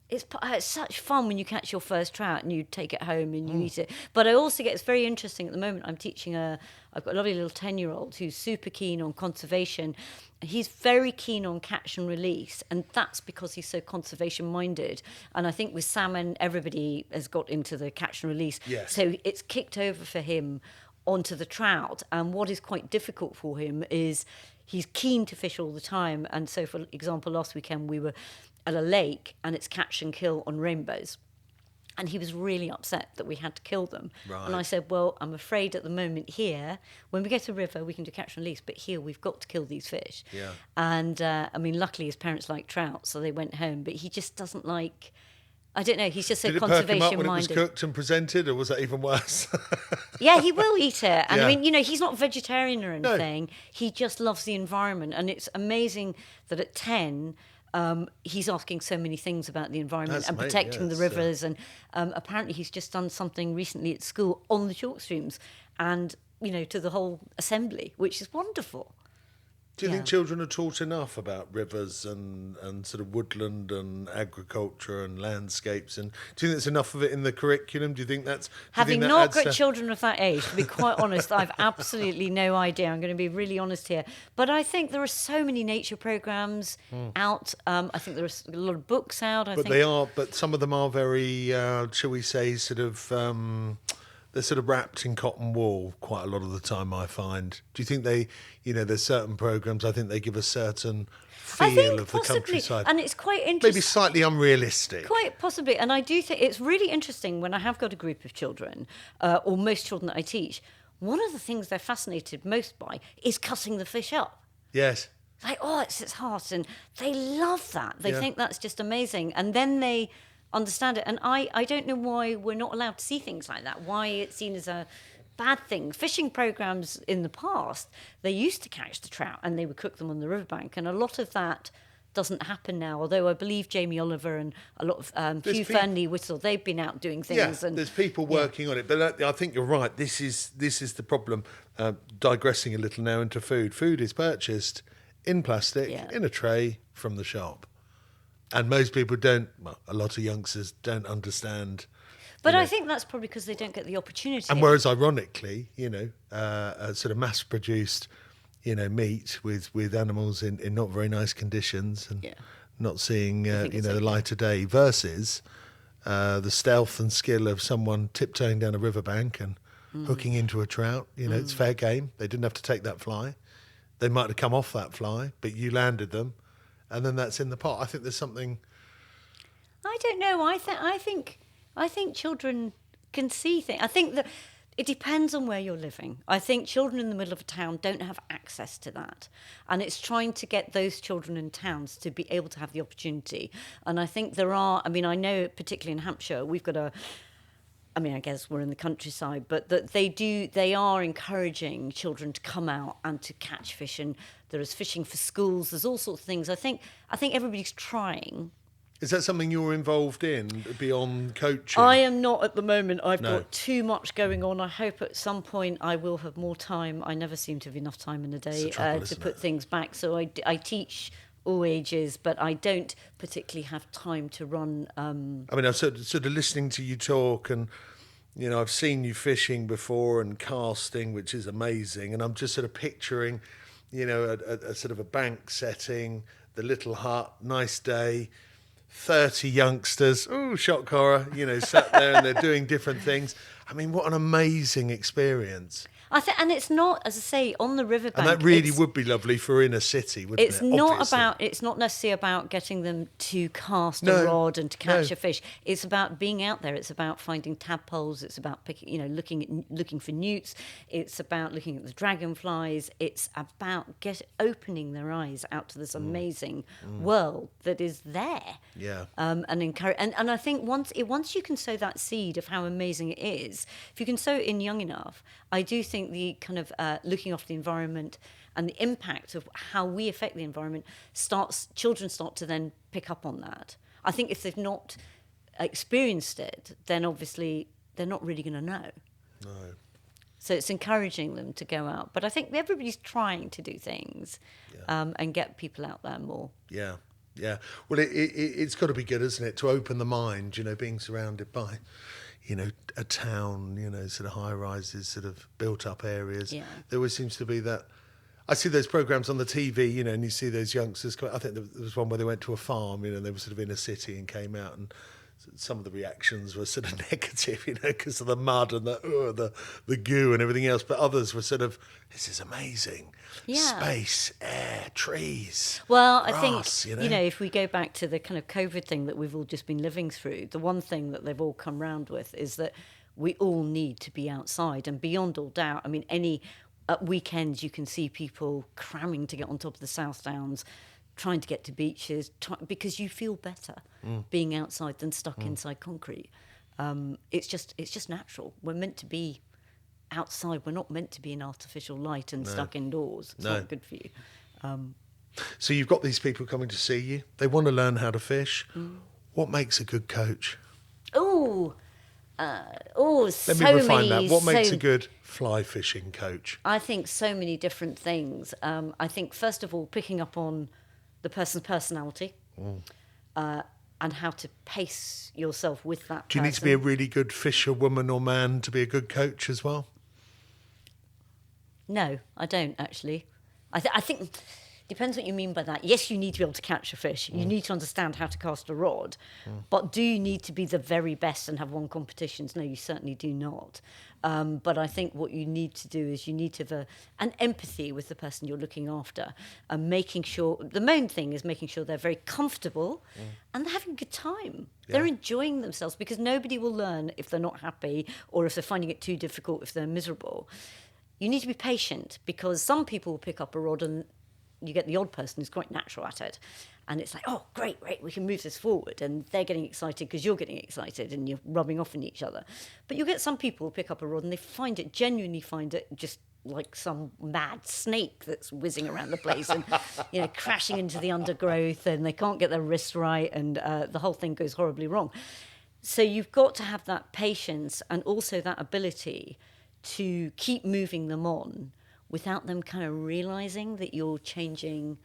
it's such fun when you catch your first trout and you take it home and you eat it. But I also get, it's very interesting at the moment, I'm teaching I've got a lovely little 10-year-old who's super keen on conservation. He's very keen on catch and release, and that's because he's so conservation minded. And I think with salmon, everybody has got into the catch and release. Yes. So it's kicked over for him onto the trout, and what is quite difficult for him is he's keen to fish all the time. And so, for example, last weekend we were at a lake and it's catch and kill on rainbows, and he was really upset that we had to kill them. Right. And I said, well, I'm afraid at the moment here, when we get to a river we can do catch and release, but here we've got to kill these fish. Yeah. And luckily his parents like trout, so they went home, but he just doesn't like, I don't know, he's just so Did it perk him up conservation when it was minded. cooked and presented, or was that even worse? Yeah, he will eat it. And Yeah. I mean, he's not vegetarian or anything. He just loves the environment. And it's amazing that at 10, he's asking so many things about the environment That's and amazing, protecting the yes, rivers. And apparently he's just done something recently at school on the chalk streams. And to the whole assembly, which is wonderful. Do you think children are taught enough about rivers and sort of woodland and agriculture and landscapes? And do you think there's enough of it in the curriculum? Do you think that's... Having not got children of that age, to be quite honest, I've absolutely no idea. I'm going to be really honest here. But I think there are so many nature programmes out. I think there are a lot of books out. But some of them are very, shall we say, sort of... they're sort of wrapped in cotton wool quite a lot of the time, I find. Do you think there's certain programmes, I think they give a certain feel of the countryside. And it's quite interesting. Maybe slightly unrealistic. Quite possibly. And I do think it's really interesting when I have got a group of children, or most children that I teach, one of the things they're fascinated most by is cutting the fish up. Yes. Like, it's its heart. And they love that. They think that's just amazing. And then they understand it. And I don't know why we're not allowed to see things like that, why it's seen as a bad thing. Fishing programs in the past, they used to catch the trout and they would cook them on the riverbank, and a lot of that doesn't happen now, although I believe Jamie Oliver and a lot of Hugh Fernley Whistle, they've been out doing things. Yeah, there's people working on it, but I think you're right. This is the problem. Digressing a little now into food. Food is purchased in plastic, in a tray from the shop. And most people don't, a lot of youngsters don't understand. But I think that's probably because they don't get the opportunity. And whereas ironically, a sort of mass-produced, meat with animals in not very nice conditions and not seeing, the light of day versus the stealth and skill of someone tiptoeing down a riverbank and hooking into a trout. It's fair game. They didn't have to take that fly. They might have come off that fly, but you landed them. And then that's in the pot. I think there's something. I don't know. I think children can see things. I think that it depends on where you're living. I think children in the middle of a town don't have access to that, and it's trying to get those children in towns to be able to have the opportunity. And I think there are. I mean, I know particularly in Hampshire, we've got I guess we're in the countryside, but that they are encouraging children to come out and to catch fish, and there is fishing for schools. There's all sorts of things. I think everybody's trying. Is that something you're involved in beyond coaching? I am not at the moment. I've got too much going on. I hope at some point I will have more time. I never seem to have enough time in a day to put things back. So I teach all ages, but I don't particularly have time to run. I've sort of listening to you talk, and I've seen you fishing before and casting, which is amazing. And I'm just sort of picturing, a sort of a bank setting, the little hut, nice day, 30 youngsters, shock horror, sat there and they're doing different things. I mean, what an amazing experience. And it's not, as I say, on the riverbank. And that really would be lovely for inner city, wouldn't it? It's not necessarily about getting them to cast a rod and to catch a fish. It's about being out there. It's about finding tadpoles. It's about picking, looking for newts. It's about looking at the dragonflies. It's about opening their eyes out to this amazing world that is there. Yeah. And I think once you can sow that seed of how amazing it is, if you can sow it in young enough, I do think the kind of looking after the environment and the impact of how we affect the environment children start to then pick up on that. I think if they've not experienced it, then obviously they're not really going to know. No. So it's encouraging them to go out. But I think everybody's trying to do things and get people out there more. Yeah. Yeah. Well, it's got to be good, isn't it, to open the mind, being surrounded by a town, sort of high rises, sort of built up areas. Yeah. There always seems to be that. I see those programs on the TV, and you see those youngsters. I think there was one where they went to a farm, and they were sort of in a city and came out, and some of the reactions were sort of negative, because of the mud and the goo and everything else. But others were sort of, this is amazing. Yeah. Space, air, trees. Well, grass, I think, if we go back to the kind of COVID thing that we've all just been living through, the one thing that they've all come round with is that we all need to be outside. And beyond all doubt, I mean, at weekends you can see people cramming to get on top of the South Downs, trying to get to beaches, because you feel better being outside than stuck inside concrete. It's just natural. We're meant to be outside. We're not meant to be in artificial light and stuck indoors. It's not good for you. So you've got these people coming to see you. They want to learn how to fish. What makes a good coach? Oh, Let me refine that. What makes a good fly fishing coach? I think so many different things. I think, first of all, picking up on the person's personality and how to pace yourself with that person. Do you need to be a really good fisher woman or man to be a good coach as well? No, I don't, actually. I think... Depends what you mean by that. Yes, you need to be able to catch a fish. You need to understand how to cast a rod. But do you need to be the very best and have won competitions? No, you certainly do not. But I think what you need to do is you need to have an empathy with the person you're looking after and making sure... The main thing is making sure they're very comfortable and they're having a good time. Yeah. They're enjoying themselves, because nobody will learn if they're not happy or if they're finding it too difficult, if they're miserable. You need to be patient, because some people will pick up a rod and you get the odd person who's quite natural at it. And it's like, oh, great, we can move this forward. And they're getting excited because you're getting excited and you're rubbing off on each other. But you get some people who pick up a rod and they genuinely find it just like some mad snake that's whizzing around the place and, crashing into the undergrowth, and they can't get their wrist right, and the whole thing goes horribly wrong. So you've got to have that patience and also that ability to keep moving them on without them kind of realising that you're changing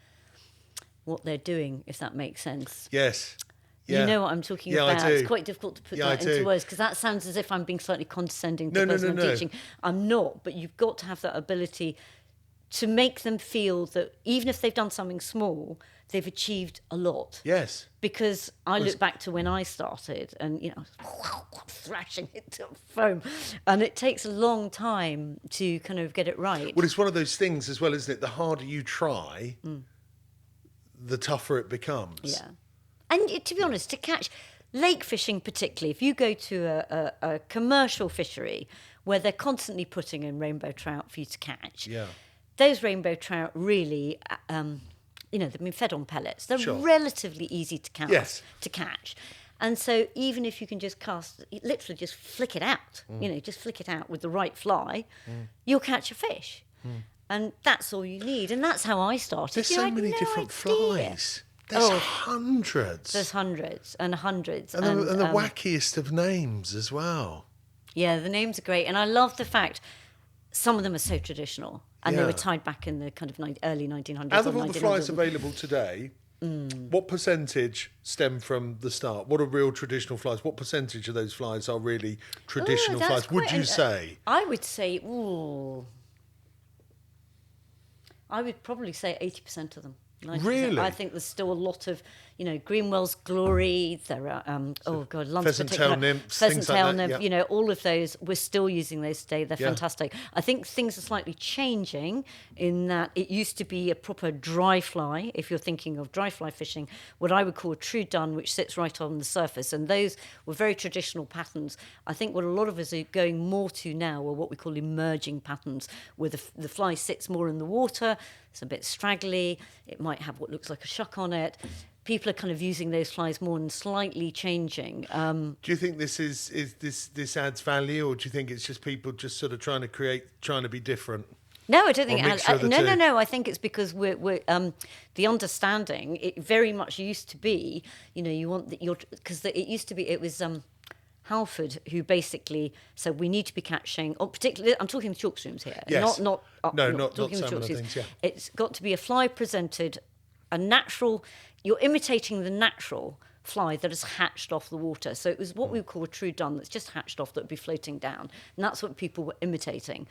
what they're doing, if that makes sense. Yes. Yeah. You know what I'm talking about. I do. It's quite difficult to put that into words, because that sounds as if I'm being slightly condescending to the person I'm teaching. I'm not, but you've got to have that ability to make them feel that even if they've done something small, they've achieved a lot. Yes. Because I look back to when I started and, thrashing into foam. And it takes a long time to kind of get it right. Well, it's one of those things as well, isn't it? The harder you try, the tougher it becomes. Yeah. And to be honest, to catch lake fishing particularly, if you go to a commercial fishery where they're constantly putting in rainbow trout for you to catch, those rainbow trout really... they've been fed on pellets. They're relatively easy to catch. And so even if you can just literally just flick it out, just flick it out with the right fly, you'll catch a fish. And that's all you need. And that's how I started. There's so many different flies. There's hundreds. There's hundreds and hundreds. And the wackiest of names as well. Yeah, the names are great. And I love the fact some of them are so traditional. And they were tied back in the kind of early 1900s. Out of all the flies available today, what percentage stem from the start? What are real traditional flies? What percentage of those flies are really traditional flies, would you say? I would say, I would probably say 80% of them. 90%. Really? I think there's still a lot of, Greenwell's Glory. There are, pheasant tail nymphs, pheasant tail like nymph. Yeah. All of those. We're still using those today. They're fantastic. I think things are slightly changing in that it used to be a proper dry fly. If you're thinking of dry fly fishing, what I would call a true dun, which sits right on the surface, and those were very traditional patterns. I think what a lot of us are going more to now are what we call emerging patterns, where the fly sits more in the water. It's a bit straggly. It might have what looks like a shuck on it. People are kind of using those flies more and slightly changing. Do you think this this adds value, or do you think it's just people just sort of trying to be different? No, I don't think. No. I think it's because we're the understanding. It very much used to be. You want because it used to be. It was Halford who basically said we need to be catching. Or particularly, I'm talking the chalk streams here. Yes. Not salmon chalk streams. Things, yeah. It's got to be a fly presented, a natural. You're imitating the natural fly that has hatched off the water. So it was what we would call a true dun that's just hatched off that would be floating down. And that's what people were imitating.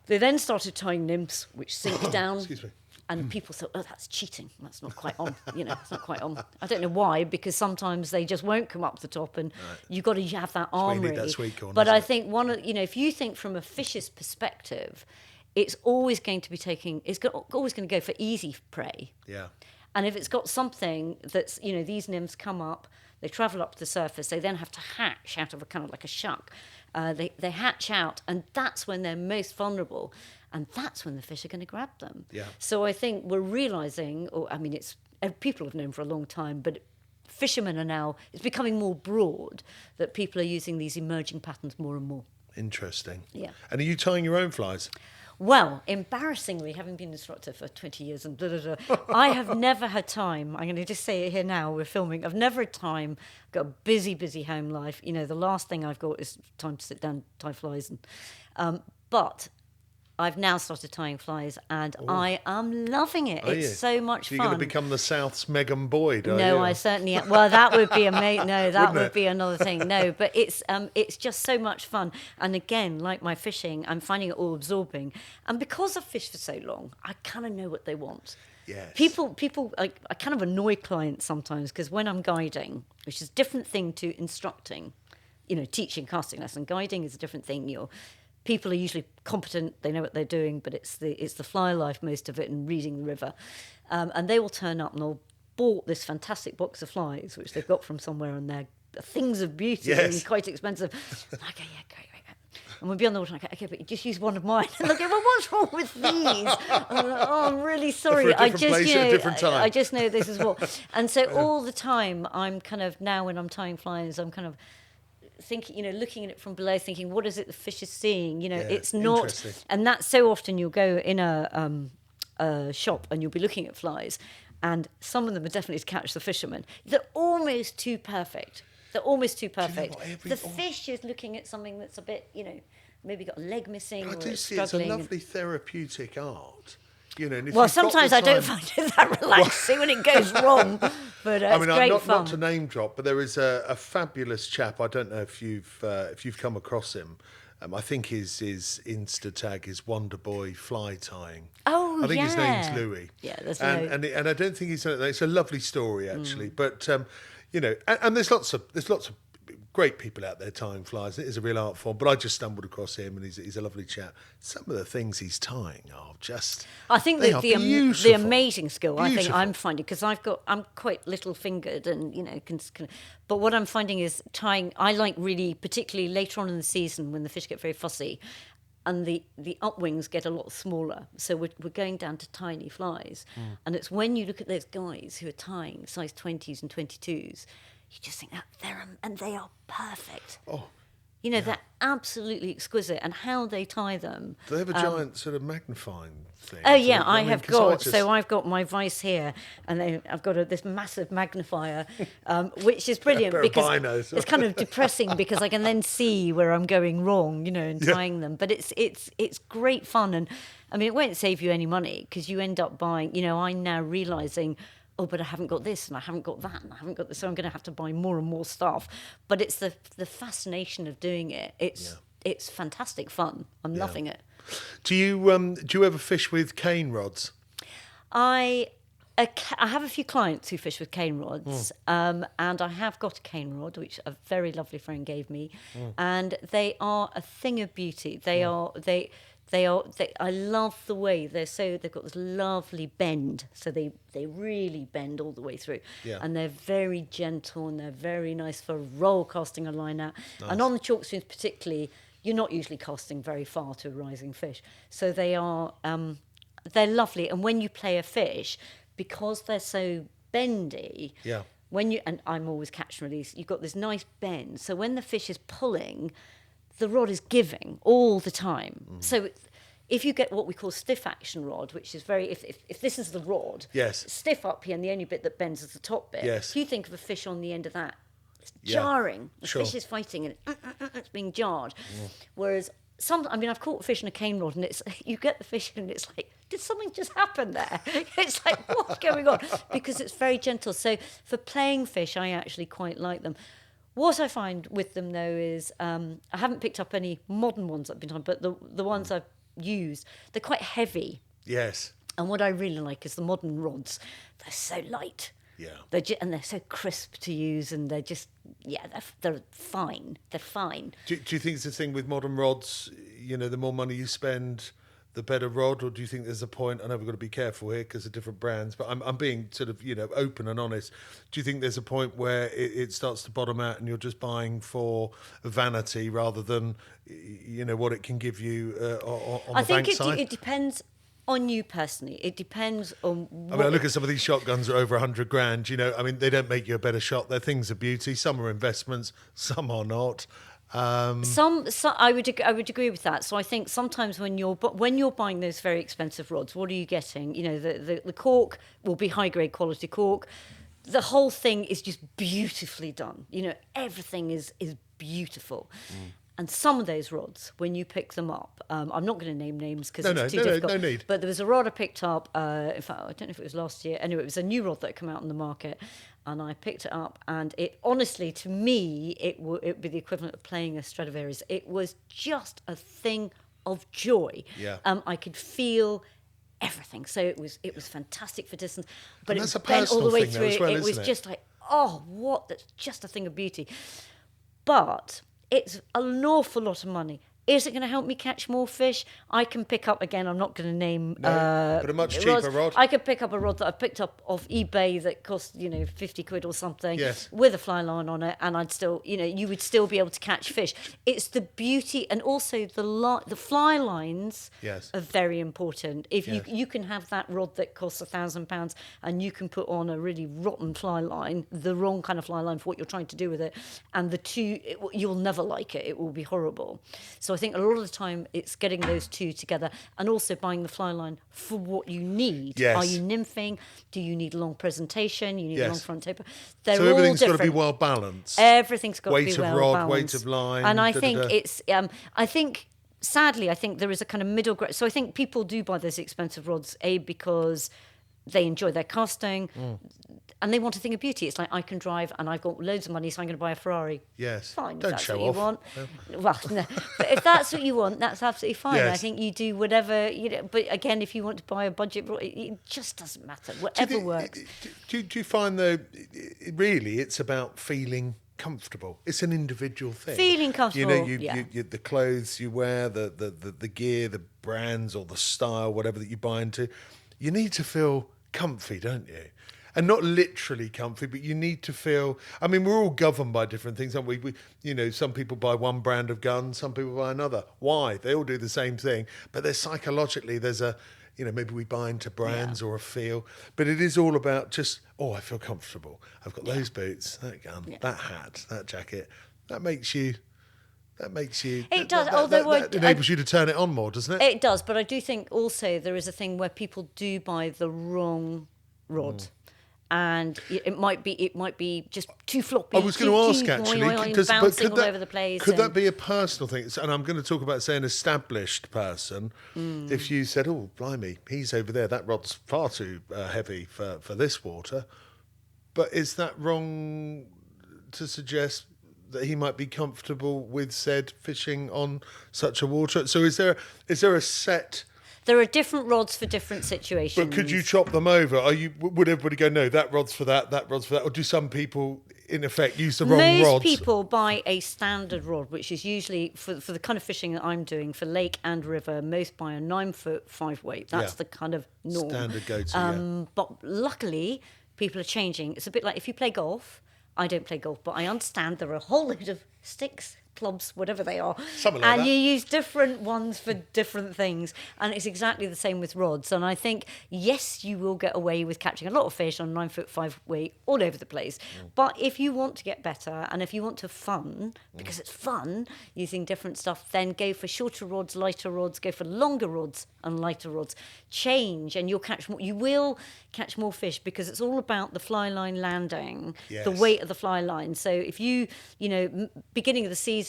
They then started tying nymphs, which sink down. Excuse me. And people thought, that's cheating. That's not quite on. It's not quite on. I don't know why, because sometimes they just won't come up the top, and you've got to have that armory. That sweet corn, but I think if you think from a fish's perspective, it's always going to be always going to go for easy prey. Yeah. And if it's got something that's, these nymphs come up, they travel up to the surface, they then have to hatch out of a kind of like a shuck. They hatch out, and that's when they're most vulnerable, and that's when the fish are going to grab them. Yeah. So I think we're realising, people have known for a long time, but fishermen are now, it's becoming more broad that people are using these emerging patterns more and more. Interesting. Yeah. And are you tying your own flies? Well, embarrassingly, having been an instructor for 20 years and I have never had time. I'm going to just say it here now. We're filming. I've never had time. I've got a busy, busy home life. You know, the last thing I've got is time to sit down and tie flies. But I've now started tying flies, and I am loving it. It's so much fun. You're going to become the South's Megan Boyd, are you? No, I certainly am. Well, that would be amazing. No, that would be another thing. No, but it's just so much fun. And again, like my fishing, I'm finding it all absorbing. And because I've fished for so long, I kind of know what they want. Yes. People, I kind of annoy clients sometimes because when I'm guiding, which is a different thing to instructing, you know, teaching casting lesson, guiding is a different thing. People are usually competent, they know what they're doing, but it's the fly life, most of it, and reading the river. And they will turn up and they'll bought this fantastic box of flies, which they've got from somewhere, and they're things of beauty and quite expensive. Okay, yeah, great. And we'll be on the water, and I go, okay, but you just use one of mine. And they'll go, well, what's wrong with these? And I'm like, oh, I'm really sorry. I just know this is what. And so all the time, I'm kind of, now when I'm tying flies, I'm kind of thinking, looking at it from below, thinking, what is it the fish is seeing? It's not, and that's so often you'll go in a shop and you'll be looking at flies, and some of them are definitely to catch the fishermen. They're almost too perfect. The fish is looking at something that's a bit, maybe got a leg missing. But or I do it's see it's a struggling. lovely therapeutic art. And Well, sometimes I don't find it that relaxing when it goes wrong, but it's great fun. Not to name drop, but there is a fabulous chap. I don't know if you've come across him. I think his Insta tag is Wonderboy Fly Tying. Oh, I think his name's Louis. Yeah, that's and I don't think it's a lovely story actually. But and there's lots of great people out there tying flies. It is a real art form, but I just stumbled across him, and he's a lovely chap. Some of the things he's tying are just... I think the amazing skill, Beautiful. I think I'm finding, because I'm quite little-fingered and, but what I'm finding is tying, I like really, particularly later on in the season when the fish get very fussy, and the upwings get a lot smaller. So we're going down to tiny flies. And it's when you look at those guys who are tying size 20s and 22s, you just think that they are perfect. Oh, they're absolutely exquisite, and how they tie them. Do they have a giant sort of magnifying thing? Oh yeah, I've got my vice here, and I've got this massive magnifier, which is brilliant because it's kind of depressing because I can then see where I'm going wrong, in tying them. But it's great fun, and I mean it won't save you any money because you end up buying. I'm now realising, oh, but I haven't got this, and I haven't got that, and I haven't got this, so I'm going to have to buy more and more stuff. But it's the fascination of doing it. It's fantastic fun. I'm loving it. Do you ever fish with cane rods? I have a few clients who fish with cane rods, and I have got a cane rod, which a very lovely friend gave me, and they are a thing of beauty. I love the way they've got this lovely bend, so they really bend all the way through, and they're very gentle and they're very nice for roll casting a line out. Nice. And on the chalk streams particularly, you're not usually casting very far to a rising fish, so they're lovely. And when you play a fish, because they're so bendy, and I'm always catch and release, you've got this nice bend, so when the fish is pulling, the rod is giving all the time. So if you get what we call stiff action rod, which is very, if this is the rod, stiff up here, and the only bit that bends is the top bit. If you think of a fish on the end of that, it's jarring. The fish is fighting and it's being jarred. Whereas I've caught fish in a cane rod, and you get the fish and it's like, did something just happen there? It's like, what's going on? Because it's very gentle. So for playing fish, I actually quite like them. What I find with them, though, is I haven't picked up any modern ones that I've been on, but the ones I've used, they're quite heavy. Yes. And what I really like is the modern rods. They're so light. Yeah. They're so crisp to use, and they're just, they're fine. They're fine. Do you think it's the thing with modern rods, the more money you spend, the better rod, or do you think there's a point, I know we've got to be careful here because of different brands, but I'm being sort of, open and honest. Do you think there's a point where it starts to bottom out and you're just buying for vanity rather than, what it can give you on the bank side? I think it depends on you personally. It depends on I look at some of these shotguns that are over 100 grand, they don't make you a better shot. They're things of beauty. Some are investments, some are not. Some I would agree with that. So I think sometimes when you're buying those very expensive rods, what are you getting? You know, the cork will be high grade quality cork. The whole thing is just beautifully done. You know, everything is beautiful. And some of those rods, when you pick them up, I'm not going to name names because it's too difficult. No need. But there was a rod I picked up. In fact, I don't know if it was last year. Anyway, it was a new rod that had come out on the market, and I picked it up. And it, honestly, to me, it would be the equivalent of playing a Stradivarius. It was just a thing of joy. Yeah. I could feel everything. So it was fantastic for distance, but And that's it a bent all the personal way thing though through. as well, It was isn't it? just like, oh, what? That's just a thing of beauty. But it's an awful lot of money. Is it going to help me catch more fish? I can pick up, again, I'm not going to name... but a much cheaper rod. I could pick up a rod that I've picked up off eBay that cost, 50 quid or something, Yes. with a fly line on it, and I'd still, you would still be able to catch fish. It's the beauty, and also the fly lines Yes. are very important. If Yes. you can have that rod that costs £1,000 and you can put on a really rotten fly line, the wrong kind of fly line for what you're trying to do with it, and the two, you'll never like it. It will be horrible. So I think a lot of the time it's getting those two together, and also buying the fly line for what you need. Yes. Are you nymphing? Do you need a long presentation? You need a Yes. long front taper? They're So all everything's got to different. be well balanced. Everything's got Weight to be of well rod, balanced. weight of line, And I da, da, think da. it's. Sadly, I think there is a kind of middle ground. So I think people do buy those expensive rods, because they enjoy their casting, and they want a thing of beauty. It's like, I can drive and I've got loads of money, so I'm going to buy a Ferrari. Yes. Fine, Don't if that's show what you off. want. Well, no. But if that's what you want, that's absolutely fine. Yes. I think you do whatever, But again, if you want to buy a budget, it just doesn't matter. Whatever works. Do you find, though, really it's about feeling comfortable? It's an individual thing. Feeling comfortable, you the clothes you wear, the gear, the brands or the style, whatever that you buy into, you need to feel comfy, don't you? And not literally comfy, but you need to feel... I mean, we're all governed by different things, aren't we? Some people buy one brand of gun, some people buy another. Why? They all do the same thing. But there's psychologically, there's a... maybe we buy into brands or a feel. But it is all about just, I feel comfortable. I've got those boots, that gun, that hat, that jacket. That makes you... It does, that enables you to turn it on more, doesn't it? It does, but I do think also there is a thing where people do buy the wrong rod. And it might be just too floppy. I was going to ask actually, bouncing all over the place. Could that be a personal thing? And I'm going to talk about, say, an established person. If you said, "Oh, blimey, he's over there. That rod's far too heavy for this water," but is that wrong to suggest that he might be comfortable with said fishing on such a water? So is there a set? There are different rods for different situations. But could you chop them over? Would everybody go, no, that rod's for that rod's for that? Or do some people, in effect, use the wrong rods? Most people buy a standard rod, which is usually, for the kind of fishing that I'm doing, for lake and river, most buy a 9-foot 5-weight. That's the kind of norm. Standard go-to, But luckily, people are changing. It's a bit like if you play golf. I don't play golf, but I understand there are a whole load of sticks, clubs, whatever they are. Something like and that. you use different ones for different things. And it's exactly the same with rods. And I think, yes, you will get away with catching a lot of fish on 9-foot 5-weight all over the place. But if you want to get better and if you want to have fun, because it's fun using different stuff, then go for shorter rods, lighter rods, go for longer rods and lighter rods. Change and you'll catch more. You will catch more fish because it's all about the fly line landing, the weight of the fly line. So if beginning of the season,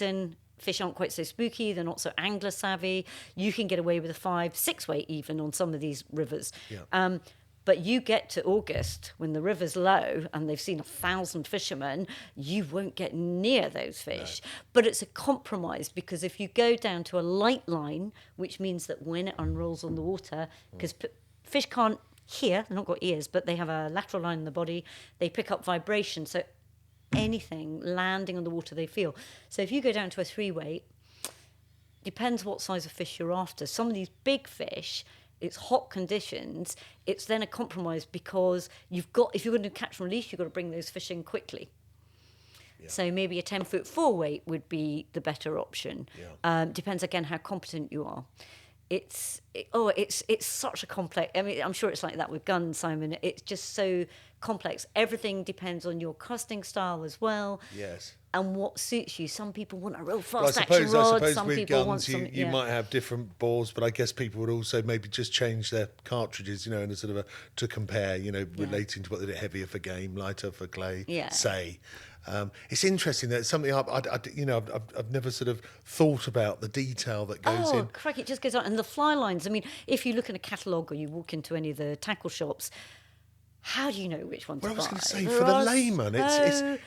fish aren't quite so spooky, they're not so angler savvy, you can get away with a 5-6 weight even on some of these rivers. But you get to August when the river's low and they've seen 1,000 fishermen, you won't get near those fish. No. But it's a compromise because if you go down to a light line, which means that when it unrolls on the water, because fish can't hear, they've not got ears, but they have a lateral line in the body, they pick up vibration. So anything landing on the water they feel. So if you go down to a 3-weight, depends what size of fish you're after. Some of these big fish, it's hot conditions, it's then a compromise because if you're going to catch and release, you've got to bring those fish in quickly. So maybe a 10-foot 4-weight would be the better option. Depends again how competent you are. It's such a complex. I mean, I'm sure it's like that with guns, Simon. It's just so complex. Everything depends on your casting style as well. Yes. And what suits you. Some people want a real Well, fast action rod. I suppose Some with people want guns, something. you might have different bores, but I guess people would also maybe just change their cartridges, in a sort of to compare, relating to what they did, heavier for game, lighter for clay, say. It's interesting that it's something I've never sort of thought about the detail that goes in. Oh, crack, it just goes on. And the fly lines, I mean, if you look in a catalogue or you walk into any of the tackle shops, how do you know which one to buy? Well, I was going to say, for the layman,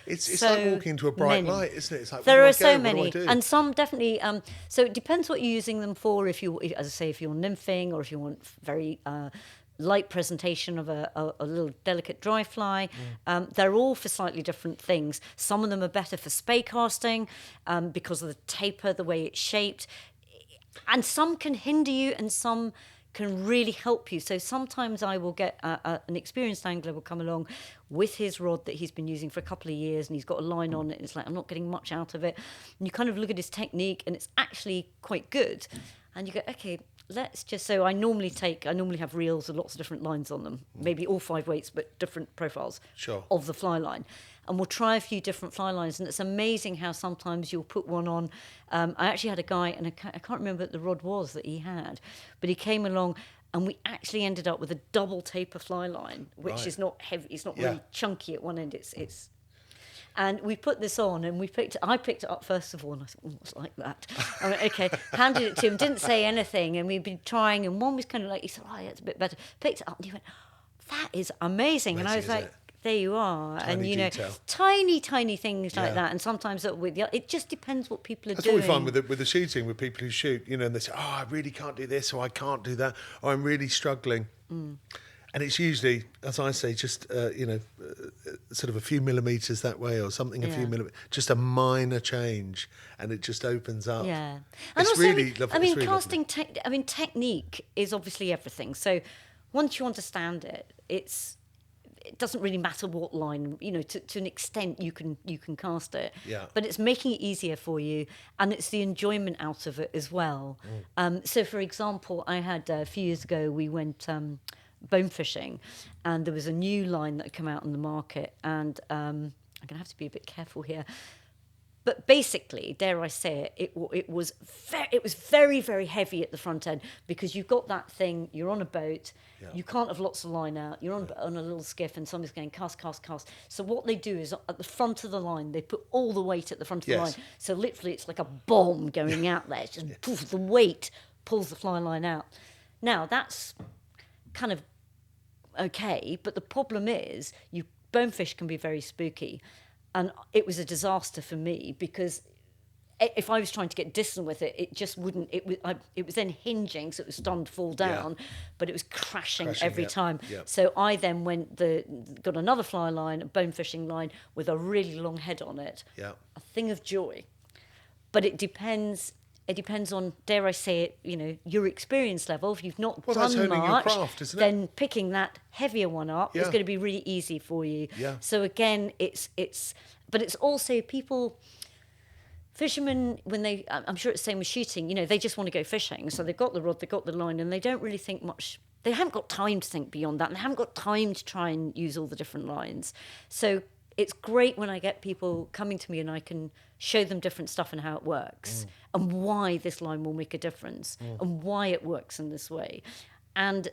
it's so like walking into a bright many. light, isn't it? It's like, there where are do I go? so many, What do I do? and some definitely. So it depends what you're using them for. As I say, if you're nymphing or if you want very light presentation of a little delicate dry fly, they're all for slightly different things. Some of them are better for spay casting because of the taper, the way it's shaped, and some can hinder you, and some can really help you. So sometimes I will get an experienced angler will come along with his rod that he's been using for a couple of years, and he's got a line on it, and it's like, I'm not getting much out of it. And you kind of look at his technique, and it's actually quite good. And you go, okay, let's just... So I normally have reels with lots of different lines on them, maybe all 5 weights, but different profiles of the fly line. And we'll try a few different fly lines, and it's amazing how sometimes you'll put one on. I actually had a guy, and I can't remember what the rod was that he had, but he came along, and we actually ended up with a double taper fly line, which is not heavy. It's not really chunky at one end. It's and we put this on, and I picked it up first of all, and I thought, what's like that? I went, okay, handed it to him, didn't say anything, and we'd been trying, and one was kind of like, he said, oh, yeah, it's a bit better. Picked it up, and he went, that is amazing. And I was like, there you are. Tiny and detail. Tiny things like that. And sometimes it just depends what people are doing. That's what we find with the shooting, with people who shoot, and they say, oh, I really can't do this, or I can't do that, or I'm really struggling. And it's usually, as I say, just, sort of a few millimetres that way, or something, a few millimetres, just a minor change, and it just opens up. Yeah. And also, really lovely. I mean, really casting, technique is obviously everything. So once you understand it, it doesn't really matter what line, to an extent you can cast it. Yeah. But it's making it easier for you, and it's the enjoyment out of it as well. So, for example, I had a few years ago, we went bone fishing, and there was a new line that had come out on the market, and I'm going to have to be a bit careful here. But basically, dare I say it, it was very, very heavy at the front end, because you've got that thing, you're on a boat, you can't have lots of line out, you're on a little skiff, and somebody's going cast. So what they do is at the front of the line, they put all the weight at the front of the line. So literally it's like a bomb going out there. It's just poof, the weight pulls the fly line out. Now, that's kind of okay, but the problem is bonefish can be very spooky. And it was a disaster for me, because if I was trying to get distant with it, it just wouldn't. It was then hinging, so it was starting to fall down, but it was crashing every time. Yep. So I then got another fly line, a bone fishing line with a really long head on it. Yeah. A thing of joy. But it depends. It depends on, dare I say it, your experience level. If you've not that's done honing much, your craft, isn't it? then picking that heavier one up is going to be really easy for you. Yeah. So again, but it's also fishermen, I'm sure it's the same with shooting, they just want to go fishing. So they've got the rod, they've got the line, and they don't really think much. They haven't got time to think beyond that, and they haven't got time to try and use all the different lines. So it's great when I get people coming to me and I can show them different stuff and how it works and why this line will make a difference and why it works in this way. And,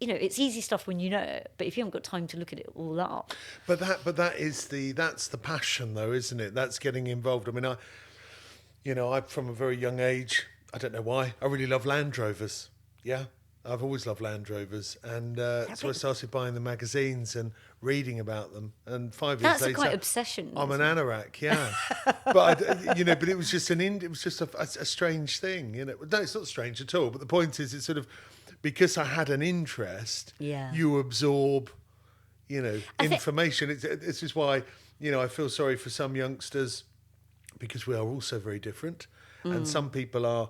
it's easy stuff when you know it, but if you haven't got time to look at it all up. But that's the passion, though, isn't it? That's getting involved. I mean, I from a very young age, I don't know why, I really love Land Rovers. Yeah. I've always loved Land Rovers, and so I started buying the magazines and reading about them. And 5 years later, that's quite obsession. I'm an anorak, yeah. But but it was just a strange thing, No, it's not strange at all. But the point is, it's sort of because I had an interest. Yeah. You absorb, information. This is why I feel sorry for some youngsters, because we are all so very different. And some people are,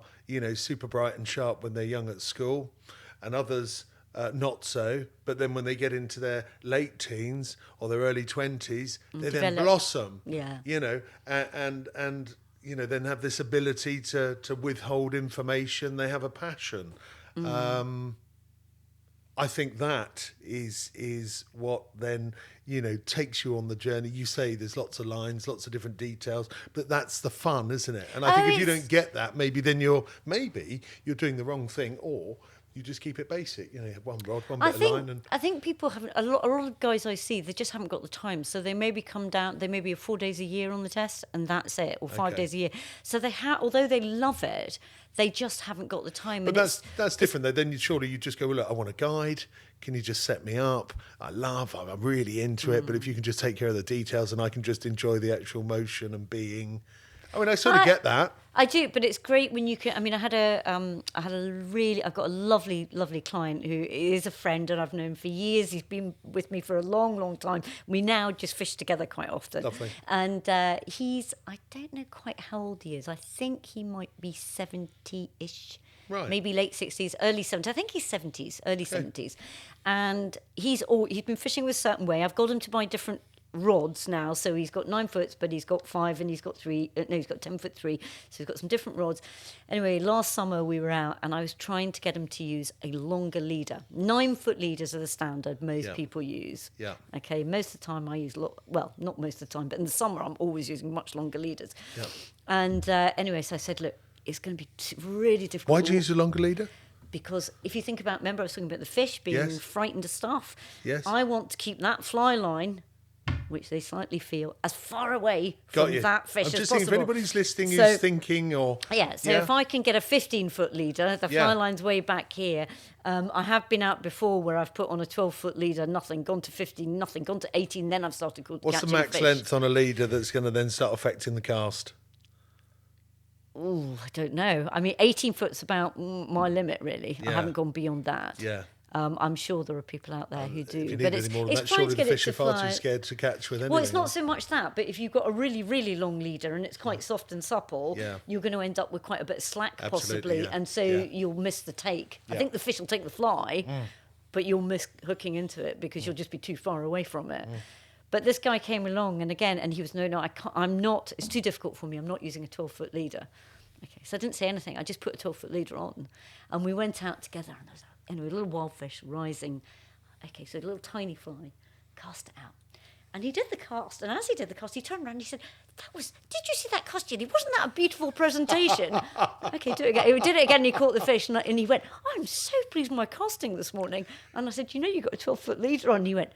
super bright and sharp when they're young at school, and others not so. But then when they get into their late teens or their early 20s, they then blossom. Yeah. And then have this ability to withhold information. They have a passion. I think that is what then, takes you on the journey. You say there's lots of lines, lots of different details, but that's the fun, isn't it? And I think if you don't get that, maybe then you're doing the wrong thing, or you just keep it basic. You have one rod, one bit of line. And I think people have a lot of guys I see, they just haven't got the time. So they maybe come down, they maybe have 4 days a year on the test, and that's it, or 5 days a year. So they although they love it, they just haven't got the time. But that's different though. Then surely you just go, well, look, I want a guide. Can you just set me up? I'm really into it. But if you can just take care of the details and I can just enjoy the actual motion and being. I mean, I sort of get that. I do, but it's great when you can. I mean, I've got a lovely, lovely client who is a friend, and I've known for years. He's been with me for a long, long time. We now just fish together quite often. Lovely. And I don't know quite how old he is. I think he might be 70-ish. Right. Maybe late 60s, early 70s. I think he's 70s, early 70s. And he's been fishing with a certain way. I've got him to buy different rods now, so he's got 9 foot, but he's got 5 and he's got 3. He's got 10-foot 3, so he's got some different rods. Anyway, last summer we were out and I was trying to get him to use a longer leader. 9-foot leaders are the standard most people use. Yeah. Okay, most of the time I use, not most of the time, but in the summer I'm always using much longer leaders. Yeah. And anyway, so I said, look, it's going to be really difficult. Why do you use a longer leader? Because if you think about, remember I was talking about the fish being frightened of stuff. Yes. I want to keep that fly line, which they slightly feel, as far away from that fish as possible. I'm just saying, if anybody's listening who's thinking if I can get a 15-foot leader, the fly line's way back here. I have been out before where I've put on a 12-foot leader, nothing, gone to 15, nothing, gone to 18, then I've started catching fish. What's the max length on a leader that's going to then start affecting the cast? Oh, I don't know. I mean, 18 foot's about my limit, really. Yeah. I haven't gone beyond that. Yeah. I'm sure there are people out there who do. If you need but any more than it's that, trying surely to get the it fish to are far fly. too scared to catch with anything. Well, it's not so much that, but if you've got a really, really long leader and it's quite soft and supple, you're going to end up with quite a bit of slack, possibly, and so you'll miss the take. I think the fish will take the fly, but you'll miss hooking into it because you'll just be too far away from it. But this guy came along, and he was, no, I can't, I'm not, it's too difficult for me, I'm not using a 12-foot leader. Okay, so I didn't say anything, I just put a 12-foot leader on, and we went out together, and there was a little wild fish rising. Okay, so a little tiny fly, cast it out. And he did the cast, and as he did the cast, he turned around and he said, did you see that cast, Gilly? Wasn't that a beautiful presentation? Okay, do it again. He did it again, and he caught the fish, and he went, I'm so pleased with my casting this morning. And I said, you got a 12-foot leader on. And he went,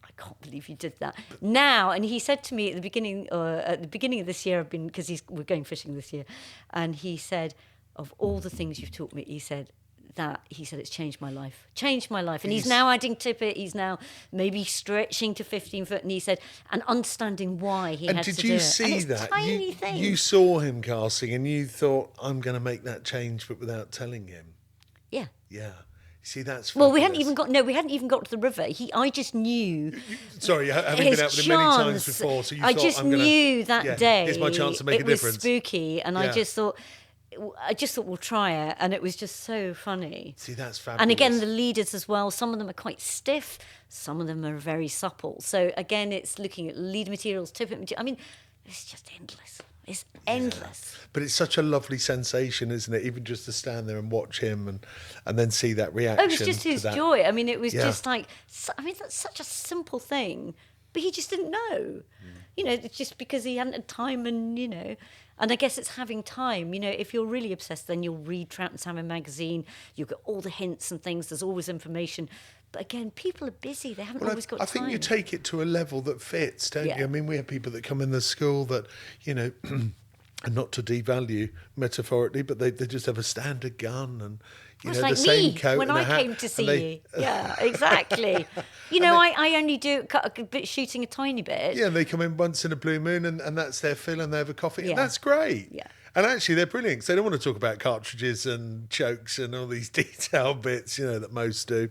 I can't believe you did that. Now, and he said to me at the beginning of this year, because we're going fishing this year, and he said, of all the things you've taught me, he said it's changed my life. And he's now adding tippet, he's now maybe stretching to 15 foot, and he said, and understanding why he had to do it. And did you see that? Tiny thing. You saw him casting and you thought, I'm going to make that change, but without telling him. Yeah. Yeah. See, that's fabulous. Well, we hadn't even got to the river. I just knew. Sorry, having been out with him many times before, so you I thought, just knew that day. Here's my chance to make a difference. It was spooky, and I just thought we'll try it, and it was just so funny. See, that's fabulous. And again, the leaders as well. Some of them are quite stiff. Some of them are very supple. So again, it's looking at lead materials, tippet materials. I mean, it's just endless. It's endless. Yeah. But it's such a lovely sensation, isn't it? Even just to stand there and watch him and then see that reaction. It was just his joy. I mean, it was just like, that's such a simple thing, but he just didn't know. It's just because he hadn't had time and I guess it's having time. If you're really obsessed, then you'll read Trout and Salmon magazine. You'll get all the hints and things. There's always information. But again, people are busy. They haven't always got time. I think you take it to a level that fits, don't you? I mean, we have people that come in the school that, and not to devalue metaphorically, but they just have a standard gun and, the like same coat when I came to see you. Yeah, exactly. I only do a bit shooting a tiny bit. Yeah, they come in once in a blue moon and that's their fill and they have a coffee and that's great. Yeah. And actually, they're brilliant because they don't want to talk about cartridges and chokes and all these detailed bits, that most do.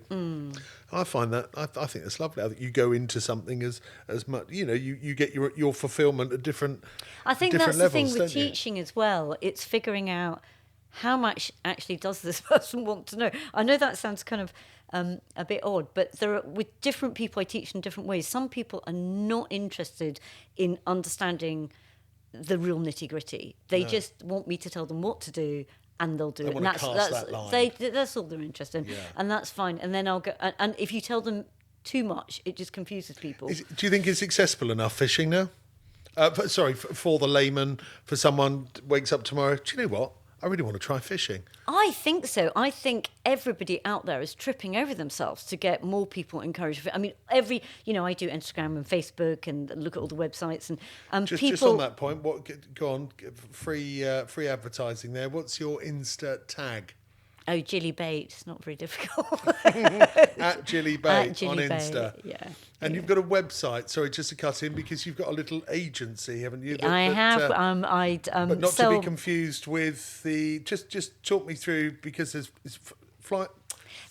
I find that, I think that's lovely. I think you go into something as much, you get your fulfillment at different levels. I think that's the thing with teaching as well. It's figuring out how much actually does this person want to know. I know that sounds kind of a bit odd, but with different people I teach in different ways. Some people are not interested in understanding the real nitty-gritty. They just want me to tell them what to do and they'll do it. want And to cast that line. that's all they're interested in, and that's fine. And then I'll go. And if you tell them too much, it just confuses people. Do you think it's accessible enough fishing now? For the layman, for someone wakes up tomorrow. Do you know what? I really want to try fishing. I think so. I think everybody out there is tripping over themselves to get more people encouraged. I mean, I do Instagram and Facebook and look at all the websites and Just people. on that point, go on, free advertising there. What's your Insta tag? Oh, Gilly Bate. It's not very difficult. At Gilly Bate on Insta. Yeah. And you've got a website. Sorry, just to cut in, because you've got a little agency, haven't you? I have. But not to be confused with the. Just talk me through, because there's fly.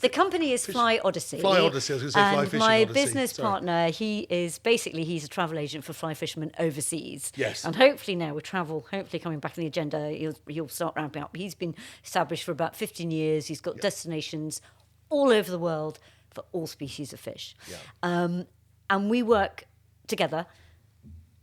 The company is Fly Odyssey. Fly Odyssey, I was going to say Fly and Fishing my Odyssey. business partner, he's a travel agent for fly fishermen overseas. Yes. And hopefully now with travel, coming back on the agenda, he'll start ramping up. He's been established for about 15 years. He's got destinations all over the world for all species of fish. Yeah. And we work together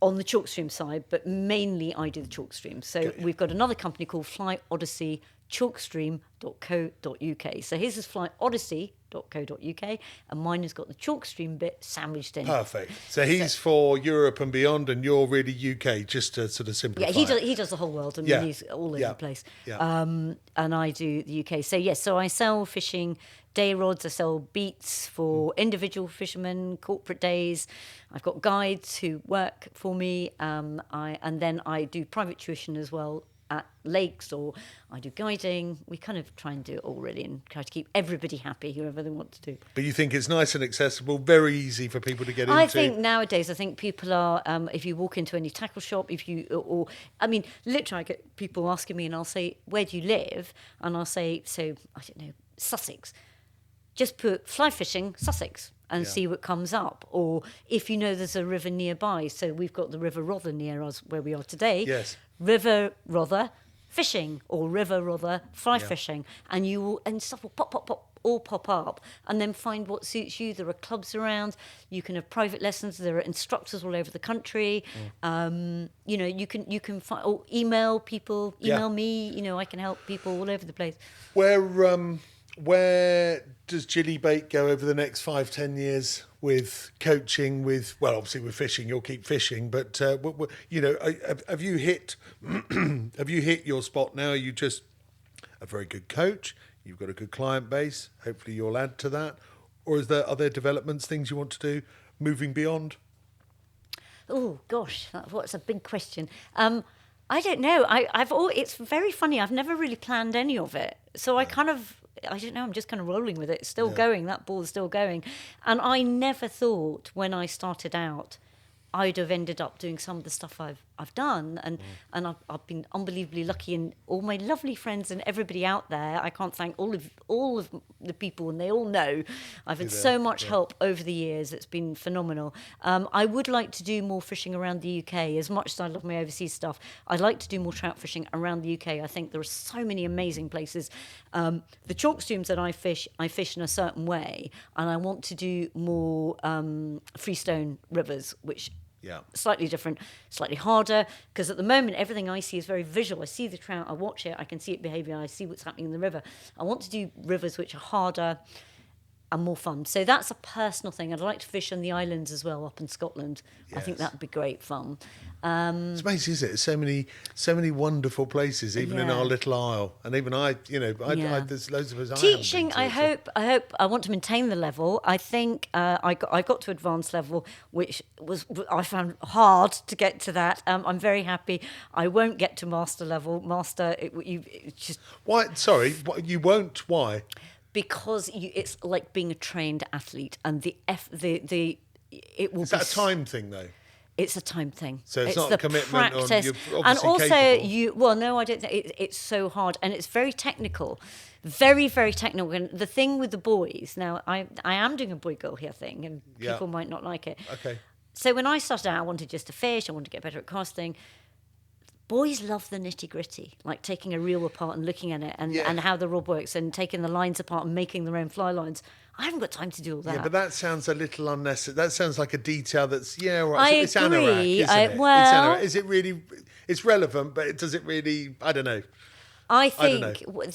on the chalk stream side, but mainly I do the chalk stream. So we've got another company called Fly Odyssey chalkstream.co.uk. So his is flyodyssey.co.uk, and mine has got the chalkstream bit sandwiched in. Perfect. So he's for Europe and beyond, and you're really UK, just to sort of simplify. Yeah, he does the whole world. I mean, he's all over the place. Yeah. And I do the UK. So yes, so I sell fishing day rods, I sell beats for individual fishermen, corporate days. I've got guides who work for me, and then I do private tuition as well at lakes, or I do guiding. We kind of try and do it all really, and try to keep everybody happy, whoever they want to do. But you think it's nice and accessible, very easy for people to get into? I think nowadays, people are, if you walk into any tackle shop, literally I get people asking me, and I'll say, where do you live? And I'll say, so, I don't know, Sussex. Just put fly fishing Sussex and see what comes up. Or if you know there's a river nearby, so we've got the River Rother near us where we are today. Yes. River Rother fishing, or River Rother fly fishing, and stuff will pop up, and then find what suits you. There are clubs around. You can have private lessons. There are instructors all over the country. You can find, or email people. Email me. I can help people all over the place. Where does Gilly Bate go over the next 5-10 years with coaching? Obviously with fishing, you'll keep fishing, but have you hit your spot now? Are you just a very good coach? You've got a good client base. Hopefully, you'll add to that. Or are there developments, things you want to do, moving beyond? Oh gosh, that's a big question. I don't know. It's very funny. I've never really planned any of it, so I don't know, I'm just kind of rolling with it. It's still going. That ball's still going. And I never thought when I started out I'd have ended up doing some of the stuff I've done, and I've been unbelievably lucky, and all my lovely friends and everybody out there. I can't thank all of the people, and they all know I've had so much help over the years. It's been phenomenal. I would like to do more fishing around the UK. As much as I love my overseas stuff, I'd like to do more trout fishing around the UK. I think there are so many amazing places. The chalk streams that I fish in a certain way, and I want to do more freestone rivers, which slightly different, slightly harder, because at the moment everything I see is very visual. I see the trout, I watch it, I can see it behaving, I see what's happening in the river. I want to do rivers which are harder and more fun. So that's a personal thing. I'd like to fish on the islands as well, up in Scotland. I think that would be great fun. It's amazing, isn't it? So many wonderful places, even in our little isle. And even there's loads of us. Teaching, I hope. I want to maintain the level. I think I got to advanced level, which I found hard to get to that. I'm very happy. I won't get to master level. It's just. Why? Sorry, you won't. Why? Because it's like being a trained athlete, and it will. Is that a time thing though? It's a time thing. So it's not the a commitment. Practice. You're obviously and also capable. No, I don't think it's so hard, and it's very technical, very very technical. And the thing with the boys now, I am doing a boy girl here thing, and people might not like it. Okay. So when I started out, I wanted just to fish. I wanted to get better at casting. Boys love the nitty-gritty, like taking a reel apart and looking at it, and how the rod works, and taking the lines apart and making their own fly lines. I haven't got time to do all that. Yeah, but that sounds a little unnecessary. That sounds like a detail that's, right. I It's agree. anorak, isn't it? Well, it's anorak. Is it really, it's relevant, but does it really, I don't know. I don't know. think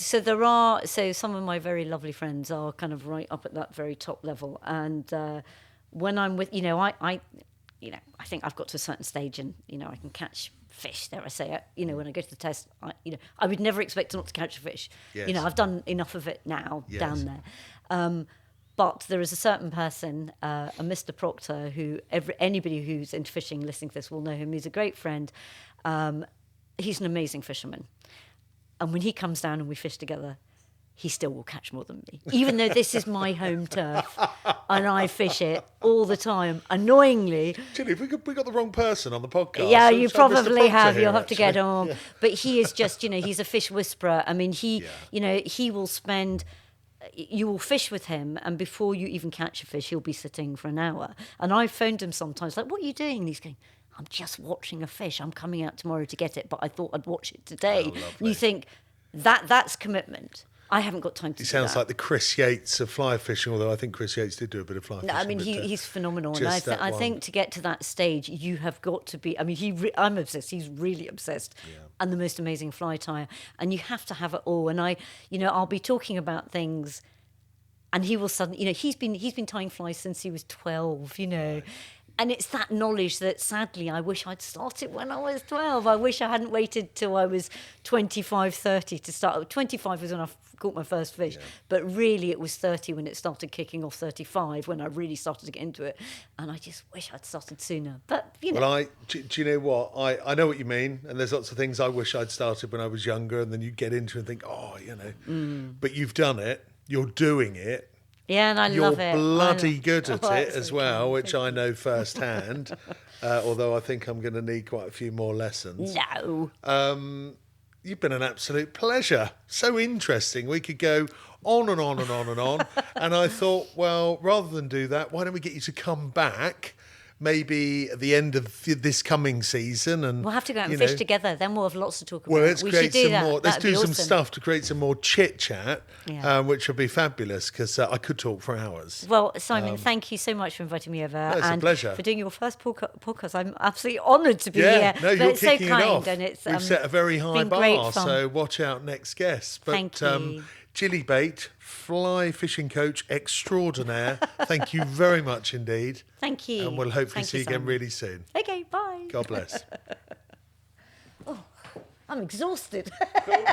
so some of my very lovely friends are kind of right up at that very top level, and when I'm with I think I've got to a certain stage, and I can catch fish. Dare I say it? When I go to the test, I would never expect not to catch a fish. Yes. I've done enough of it now Yes. down there. But there is a certain person, a Mr. Proctor, who anybody who's into fishing listening to this will know him. He's a great friend. He's an amazing fisherman. And when he comes down and we fish together, he still will catch more than me. Even though this is my home turf and I fish it all the time, annoyingly. Gilly, we got the wrong person on the podcast. Yeah, So you it's Mr. probably Proctor have. here, You'll have to get actually. on. Yeah. But he is just, he's a fish whisperer. I mean, he will spend... You will fish with him, and before you even catch a fish, he'll be sitting for an hour. And I've phoned him sometimes, like, what are you doing? And he's going, I'm just watching a fish. I'm coming out tomorrow to get it, but I thought I'd watch it today. And you think, that's commitment. I haven't got time to do that. He sounds like the Chris Yates of fly fishing, although I think Chris Yates did do a bit of fly fishing. No, I mean, but, he's phenomenal. And just I that think to get to that stage, you have got to be... I mean, I'm obsessed. He's really obsessed. Yeah. And the most amazing fly tyer. And you have to have it all. And I'll be talking about things... And he will suddenly, he's been tying flies since he was 12, Right. And it's that knowledge that, sadly, I wish I'd started when I was 12. I wish I hadn't waited till I was 25, 30 to start. 25 was when I caught my first fish. Yeah. But really, it was 30 when it started kicking off, 35 when I really started to get into it. And I just wish I'd started sooner. But, Well, do you know what? I know what you mean. And there's lots of things I wish I'd started when I was younger. And then you get into it and think, But you've done it. You're doing it. Yeah, and You're love it. You're bloody good at it that's as so well, kind. which I know firsthand. Although I think I'm going to need quite a few more lessons. No. You've been an absolute pleasure. So interesting. We could go on and on and on and on. And I thought, well, rather than do that, why don't we get you to come back maybe at the end of this coming season? And we'll have to go out and fish together. Then we'll have lots to talk about. Well, let's create some more. Let's That'd be do some awesome. stuff to create some more chit chat, Yeah. which would be fabulous because I could talk for hours. Well, Simon, thank you so much for inviting me over. No, it's a pleasure. For doing your first podcast. I'm absolutely honoured to be Yeah, here. no, But you're it's so kicking kind, it off. and it's We've set a very high been great bar, fun. so watch out next guest. But, Thank you. Gilly Bate, fly fishing coach extraordinaire. Thank you very much indeed. Thank you. And we'll hopefully Thank see you again Simon. really soon. Okay, bye. God bless. I'm exhausted. Cool.